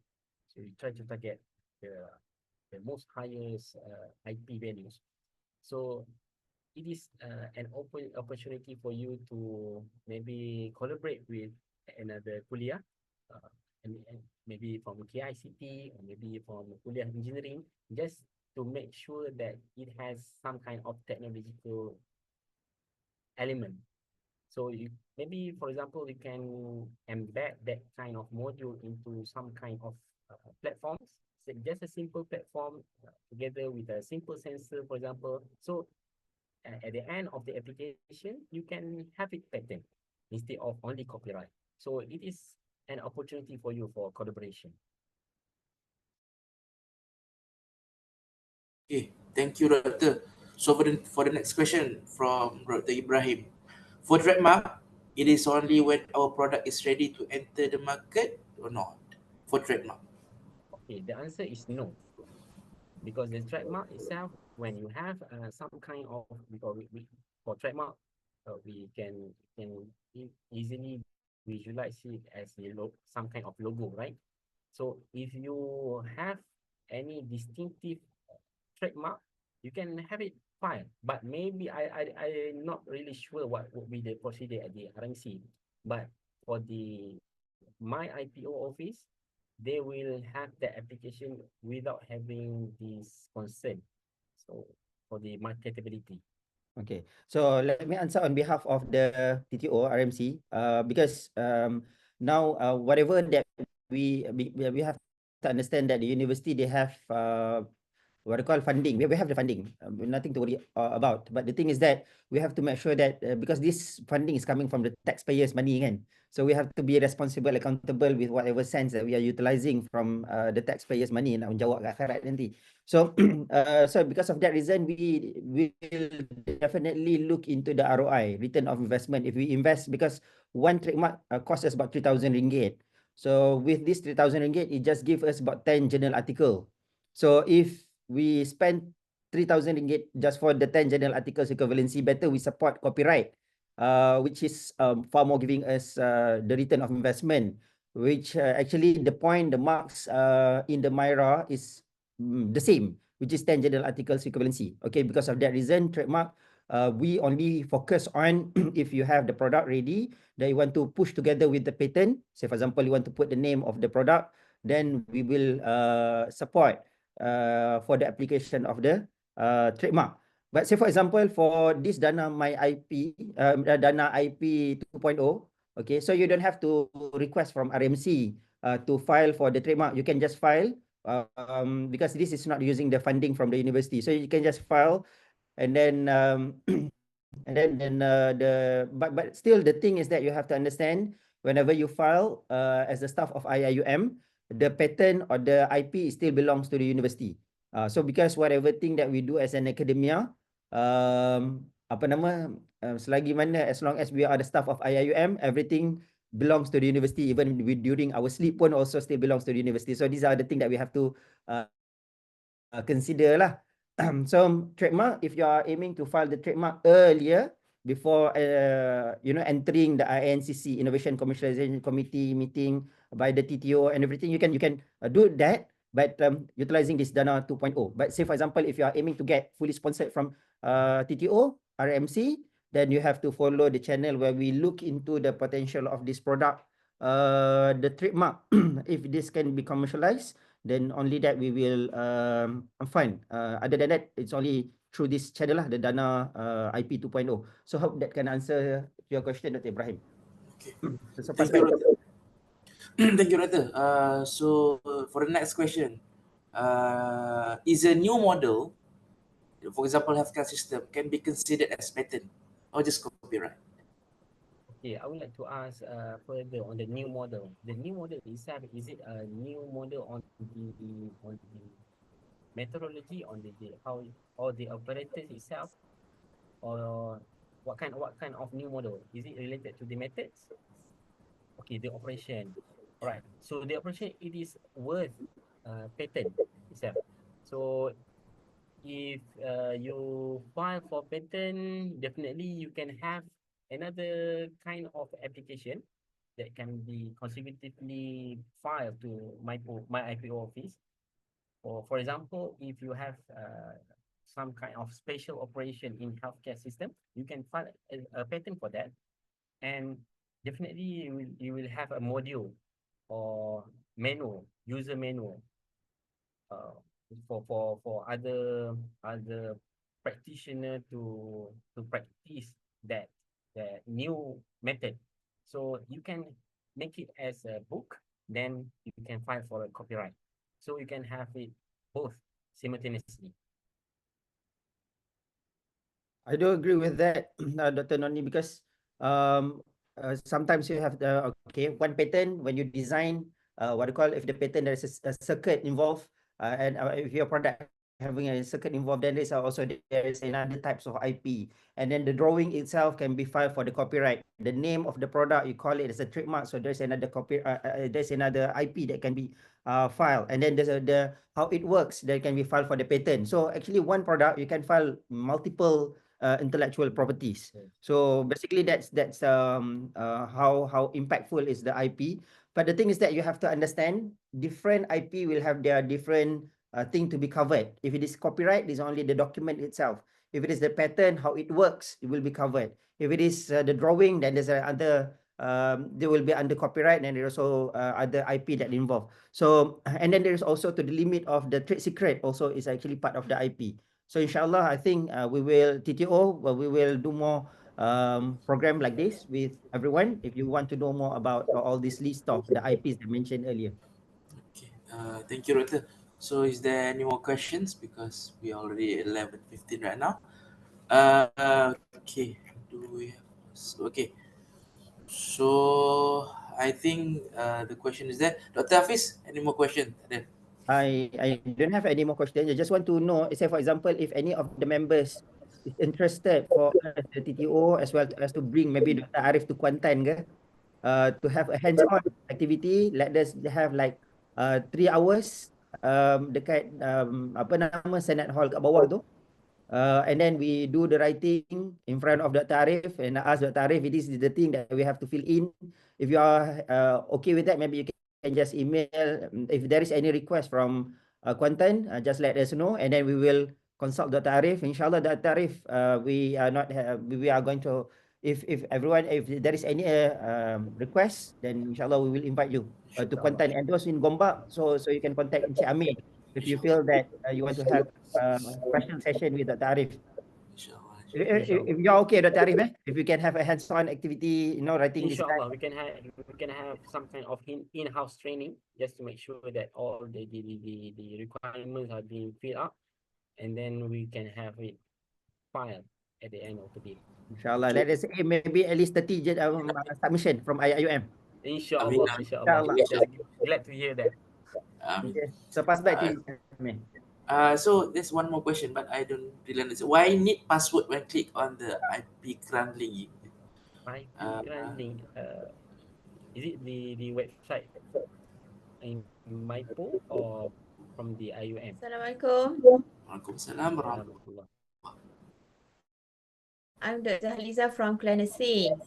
So we try to target the most highest IP values. So it is an open opportunity for you to maybe collaborate with another kuliah, and maybe from KICT or maybe from kuliah engineering, just to make sure that it has some kind of technological element. So you maybe, for example, you can embed that kind of module into some kind of platforms. So just a simple platform together with a simple sensor, for example. So at the end of the application, you can have it patent instead of only copyright. So it is an opportunity for you for collaboration. Okay, thank you, Doctor. So for the next question from Dr. Ibrahim. For trademark, it is only when our product is ready to enter the market or not? For trademark. Okay, the answer is no. Because the trademark itself, when you have some kind of, because for trademark, we can easily visualize it as some kind of logo, right? So if you have any distinctive trademark, you can have it fine. But maybe I'm not really sure what would be the procedure at the RMC. But for my IPO office, they will have the application without having this concern. So for the marketability. Okay, so let me answer on behalf of the TTO RMC, because now whatever that we have to understand that the university, they have what they call funding. We have the funding, nothing to worry about. But the thing is that we have to make sure that because this funding is coming from the taxpayers' money, kan? So we have to be responsible, accountable with whatever cents that we are utilizing from the taxpayers' money nak menjawab kat akhirat nanti. So so because of that reason, we will definitely look into the ROI, return of investment. If we invest, because one trademark costs us about 3,000 ringgit. So with this 3,000 ringgit, it just gives us about 10 journal article. So if we spend 3,000 ringgit just for the 10 journal articles equivalency, better we support copyright, which is far more giving us the return of investment, which actually the point, the marks in the MIRA is the same, which is 10 journal articles equivalency. Okay, because of that reason, trademark, we only focus on if you have the product ready, that you want to push together with the patent. Say, for example, you want to put the name of the product, then we will support for the application of the trademark. But say, for example, for this Dana My IP, Dana IP 2.0, okay, so you don't have to request from RMC to file for the trademark. You can just file because this is not using the funding from the university. So you can just file, and then and then but still the thing is that you have to understand, whenever you file as the staff of IIUM, the patent or the IP still belongs to the university. So because whatever thing that we do as an academia, apa nama, selagi mana, as long as we are the staff of IIUM, everything belongs to the university. Even during our sleep pun also still belongs to the university. So these are the things that we have to consider lah. So trademark, if you are aiming to file the trademark earlier, before entering the INCC Innovation Commercialization Committee meeting by the TTO and everything. You can do that, but utilizing this Dana 2.0. But say for example, if you are aiming to get fully sponsored from TTO, RMC, then you have to follow the channel where we look into the potential of this product, the trademark. If this can be commercialized, then only that we will fine. Other than that, it's only through this channel lah, the Dana IP 2.0. So hope that can answer your question, Dr. Ibrahim. Okay. So pass Thank you, back. Rota. Thank you, Rota. So for the next question, is a new model, for example, healthcare system, can be considered as patent or just copyright? Okay, I would like to ask further on the new model. The new model itself, is it a new model on the methodology, on the how, or the apparatus itself, or what kind of new model? Is it related to the methods? Okay, the operation. Right. So the operation, it is worth patent itself. So if you file for patent, definitely you can have another kind of application that can be consecutively filed to my IPO office. Or for example, if you have some kind of special operation in healthcare system, you can file a patent for that, and definitely you will have a module or manual, user manual, uh, for other practitioner to practice that new method. So you can make it as a book, then you can file for a copyright. So you can have it both simultaneously. I do agree with that, Dr. Noni, because sometimes you have the one patent when you design what do you call, if the patent there's a circuit involved, and if your product having a circuit involved, then there is another types of IP, and then the drawing itself can be filed for the copyright. The name of the product, you call it as a trademark, so there's another there's another IP that can be filed, and then there's the how it works that can be filed for the patent. So actually, one product you can file multiple intellectual properties. So basically, that's how impactful is the IP. But the thing is that you have to understand different IP will have their different thing to be covered. If it is copyright, it's only the document itself. If it is the patent, how it works, it will be covered. If it is the drawing, then there's other they will be under copyright, and there's also other IP that involved. So and then there's also to the limit of the trade secret also is actually part of the IP. So inshallah, I think we will TTO, we will do more program like this with everyone. If you want to know more about all this list of the IPs I mentioned earlier. Okay. Thank you, Rota. So is there any more questions? Because we are already at 11:15 right now. Okay. Do we have... Okay. So I think the question is that Dr. Hafiz, any more questions? I don't have any more questions. I just want to know, say for example, if any of the members is interested for us, the TTO, as well as to bring maybe Dr. Arif to Kuantan ke, to have a hands-on activity. Let us have like 3 hours dekat apa nama Senate Hall kat bawah tu. And then we do the writing in front of Dr. Arif and ask Dr. Arif, this is the thing that we have to fill in. If you are okay with that, maybe you can just email. If there is any request from Kuantan, just let us know, and then we will consult Dr. Arif. Inshallah, Dr. Arif, we are not we are going to, if everyone, if there is any request, then inshallah we will invite you to Kuantan, and those in Gombak, so you can contact Encik Amir if you feel that you want to have special session with Dr. Arif. Inshallah. If you're okay, Dr. Arif, if you can have a hands-on activity, writing this. Inshallah, we can have some kind of in-house training just to make sure that all the requirements are being filled up, and then we can have it filed at the end of the day. Inshallah, let us say maybe at least 30 submission from IUM. Inshallah, Inshallah. Just glad to hear that. Okay. So pass back to you, Amir. So there's one more question, but I don't really understand. Why need password when click on the IP grant link? IP grant link, is it the website in MyPo or from the IUM? Assalamualaikum. Waalaikumsalam warahmatullahi. Alhamdulillah. I'm Dr. Haliza from Cleansing.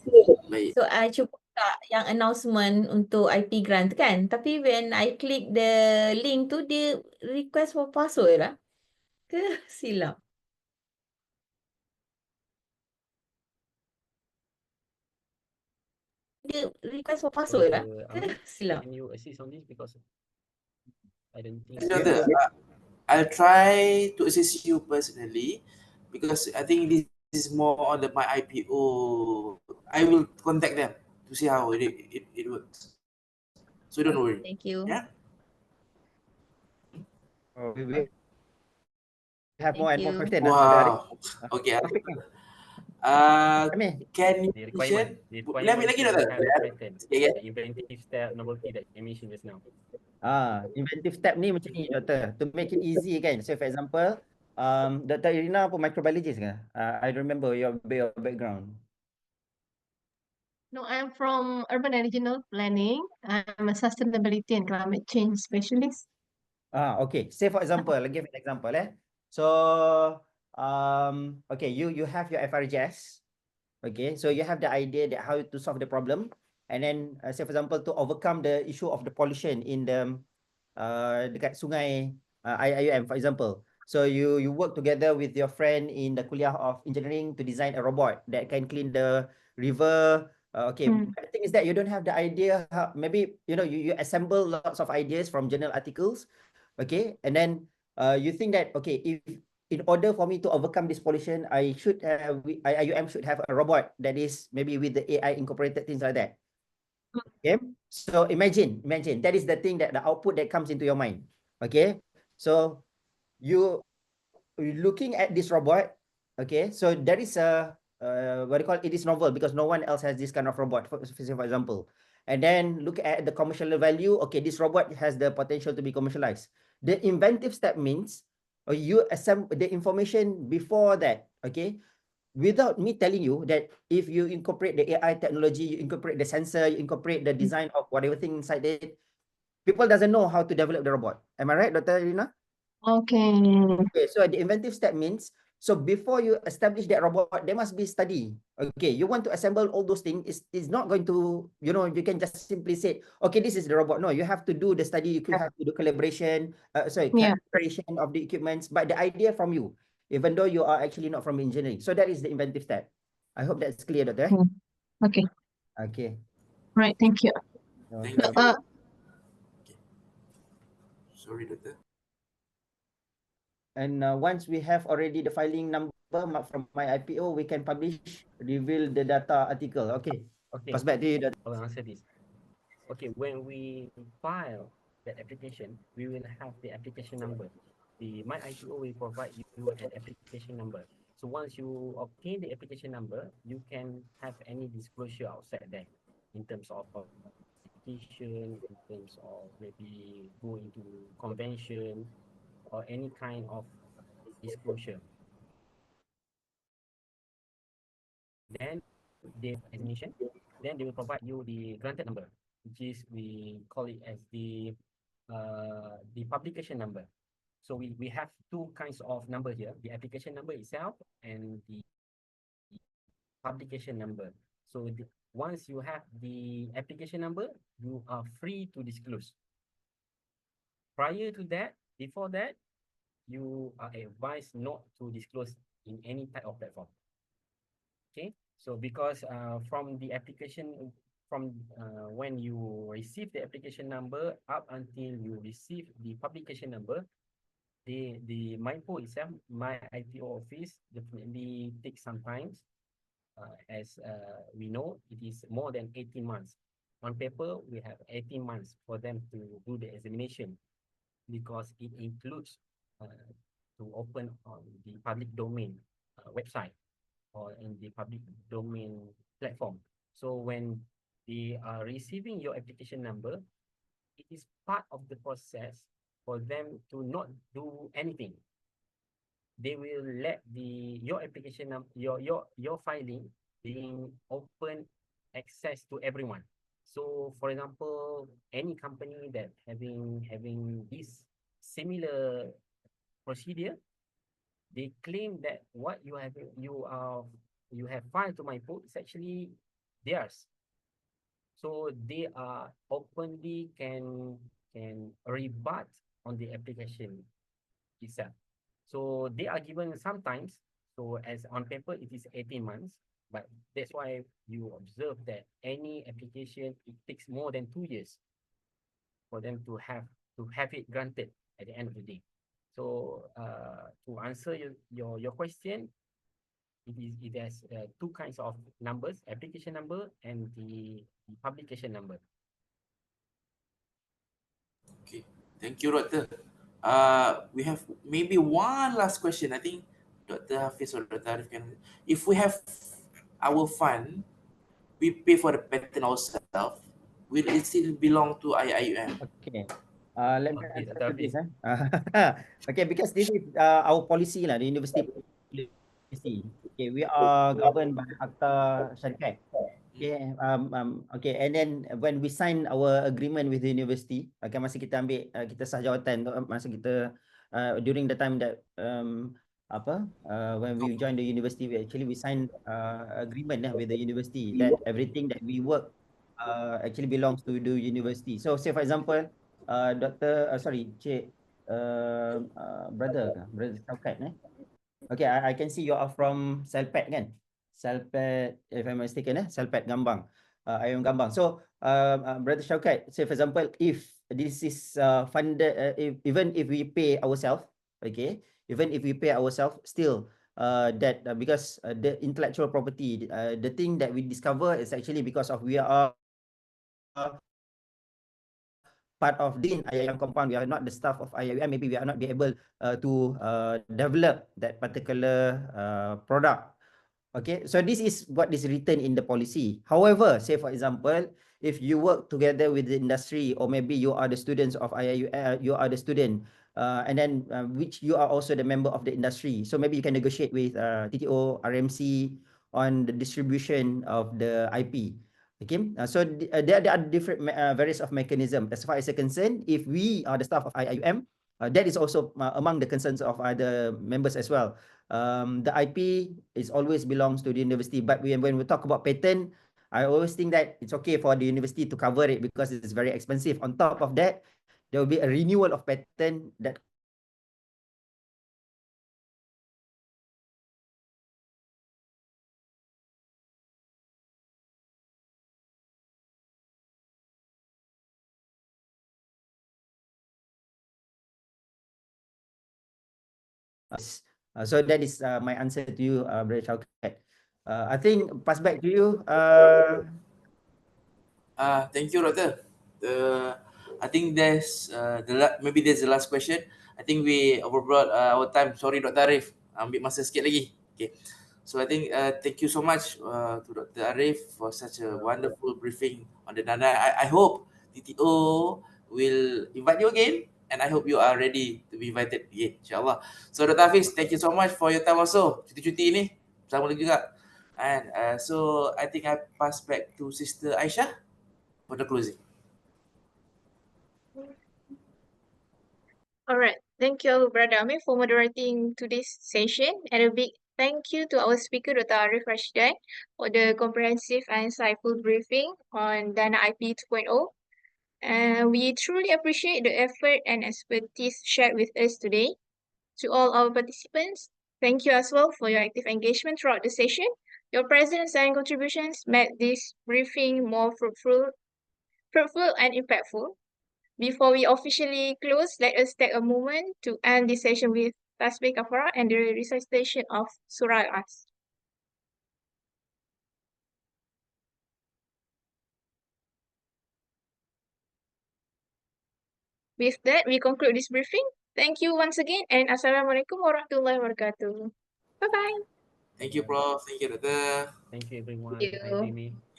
Baik. So I cuba buka yang announcement untuk IP grant kan. Tapi when I click the link tu dia request for password lah. Ke silap? Dia request for password lah. Ke silap? Can you assist on this because I don't think Yes, so. Doctor, I'll try to assist you personally because I think this is more on the my IPO. I will contact them to see how it works. So don't worry. Thank you. Yeah. Oh, we have more Thank and more you. questions, Dr. Arif. Wow. Okay. Topik ni. Kami. Can you The mention? requirement Let me to Doctor. have a pattern, Sikit, ya. the inventive step novelty that I mentioned just now. Inventive step ni macam ni, Doktor. To make it easy kan. So for example, Dr. Irina pun microbiologist kan? I remember your background. No, I'm from Urban and Regional Planning. I'm a sustainability and climate change specialist. Okay. Say for example, I'll give an example. So, okay, you have your FRGS. Okay, so you have the idea that how to solve the problem, and then say for example to overcome the issue of the pollution in the dekat sungai IUM for example. So you work together with your friend in the kuliah of engineering to design a robot that can clean the river. Okay, but the thing is that you don't have the idea how, maybe you know you assemble lots of ideas from journal articles, okay, and then you think that okay, if in order for me to overcome this pollution, IUM should have a robot that is maybe with the AI incorporated, things like that. Okay, so imagine that is the thing, that the output that comes into your mind. Okay, so you looking at this robot. Okay, so there is a what do you call it? It is novel because no one else has this kind of robot, for example. And then look at the commercial value. Okay, this robot has the potential to be commercialized. The inventive step means you assemble the information before that. Okay, without me telling you that if you incorporate the AI technology, you incorporate the sensor, you incorporate the design of whatever thing inside it, people doesn't know how to develop the robot. Am I right, Dr. Irina? Okay. Okay, so the inventive step means, so before you establish that robot, there must be study. Okay, you want to assemble all those things, is not going to, you know, you can just simply say, okay, this is the robot. No, you have to do the study, you could have to do calibration, Yeah. calibration of the equipments, but the idea from you, even though you are actually not from engineering. So that is the inventive step. I hope that's clear, Doctor. Okay. Okay. Right. Thank you. Thank No, you. Okay. Sorry, Doctor. And once we have already the filing number from my IPO, we can publish, reveal the data article. Okay. Okay, Pass back to you, Doctor. I'll answer this. Okay, when we file that application, we will have the application number. The My IPO will provide you an application number. So once you obtain the application number, you can have any disclosure outside there in terms of application, in terms of maybe go into convention or any kind of disclosure. Then they examination, then they will provide you the granted number, which is we call it as the publication number. So we have two kinds of number here, the application number itself and the publication number. So once you have the application number, you are free to disclose. Prior to that, before that, you are advised not to disclose in any type of platform. Okay, so because from the application, from when you receive the application number up until you receive the publication number, the MyPo itself, my IPO office, definitely takes some time. As we know, it is more than 18 months. On paper, we have 18 months for them to do the examination because it includes to open on the public domain website or in the public domain platform. So when they are receiving your application number, it is part of the process for them to not do anything. They will let your application your filing being open access to everyone. So for example, any company that having this similar procedure, they claim that what you are you have filed to my book is actually theirs. So they are openly can rebut on the application itself. So they are given sometimes, so as on paper it is 18 months, but that's why you observe that any application, it takes more than 2 years for them to have it granted at the end of the day. So to answer your question, it has two kinds of numbers: application number and the publication number. Okay. Thank you, Doctor. We have maybe one last question. I think Dr. Hafiz or Dr. Arif can. If we have our fund, we pay for the patent ourselves, will it still belong to IIUM? Okay. Let me Okay, answer Dr. to this. Hafiz. Okay, because this is our policy lah, the university policy. Okay, we are governed by Harta Syarikat. Okay, okay, and then when we sign our agreement with the university, okay, masa kita ambil kita sah jawatan, masa kita during the time that when we join the university, we sign agreement with the university that everything that we work actually belongs to the university. So, say for example, Cik, brother Syaukat, Okay, I can see you are from Selpet kan? Selpet, if I'm mistaken, Selpet Gambang, Ayam Gambang. So, Brother Syaukat, say for example, if this is funded, even if we pay ourselves, okay, even if we pay ourselves, still that because the intellectual property, the thing that we discover is actually because of we are part of the IIM compound, we are not the staff of IIM, maybe we are not be able to develop that particular product. Okay, so this is what is written in the policy. However, say for example, if you work together with the industry, or maybe you are the students of IIU, you are the student, and then which you are also the member of the industry. So maybe you can negotiate with TTO, RMC on the distribution of the IP. Okay, so there are different various of mechanism. As far as I'm concerned, if we are the staff of IIUM, that is also among the concerns of other members as well. The IP is always belongs to the university, but when we talk about patent, I always think that it's okay for the university to cover it because it's very expensive. On top of that, there will be a renewal of patent that costs so that is my answer to you, Brother Shaukat. I think pass back to you. Thank you, Doctor. I think maybe there's the last question. I think we overbrought our time. Sorry, Dr. Arif. Ambil masa sikit lagi. Okay. So I think thank you so much to Dr. Arif for such a wonderful briefing on the Dana. I hope TTO will invite you again, and I hope you are ready to be invited again, insyaAllah. So Dr. Hafiz, thank you so much for your time also. Cuti-cuti ni, bersama lagi juga. And so I think I pass back to Sister Aisyah for the closing. All right. Thank you, Brother Amir, for moderating today's session. And a big thank you to our speaker, Dr. Arif Rashidan, for the comprehensive and insightful briefing on Dana IP 2.0. And we truly appreciate the effort and expertise shared with us today. To all our participants, thank you as well for your active engagement throughout the session. Your presence and contributions made this briefing more fruitful and impactful. Before we officially close, let us take a moment to end this session with Tasbih Kafara and the recitation of Surah Al-As. With that, we conclude this briefing. Thank you once again, and Assalamualaikum warahmatullahi wabarakatuh. Bye-bye. Thank you, Prof. Thank you, Doctor. Thank you, everyone. Thank Bye, you. Mimi.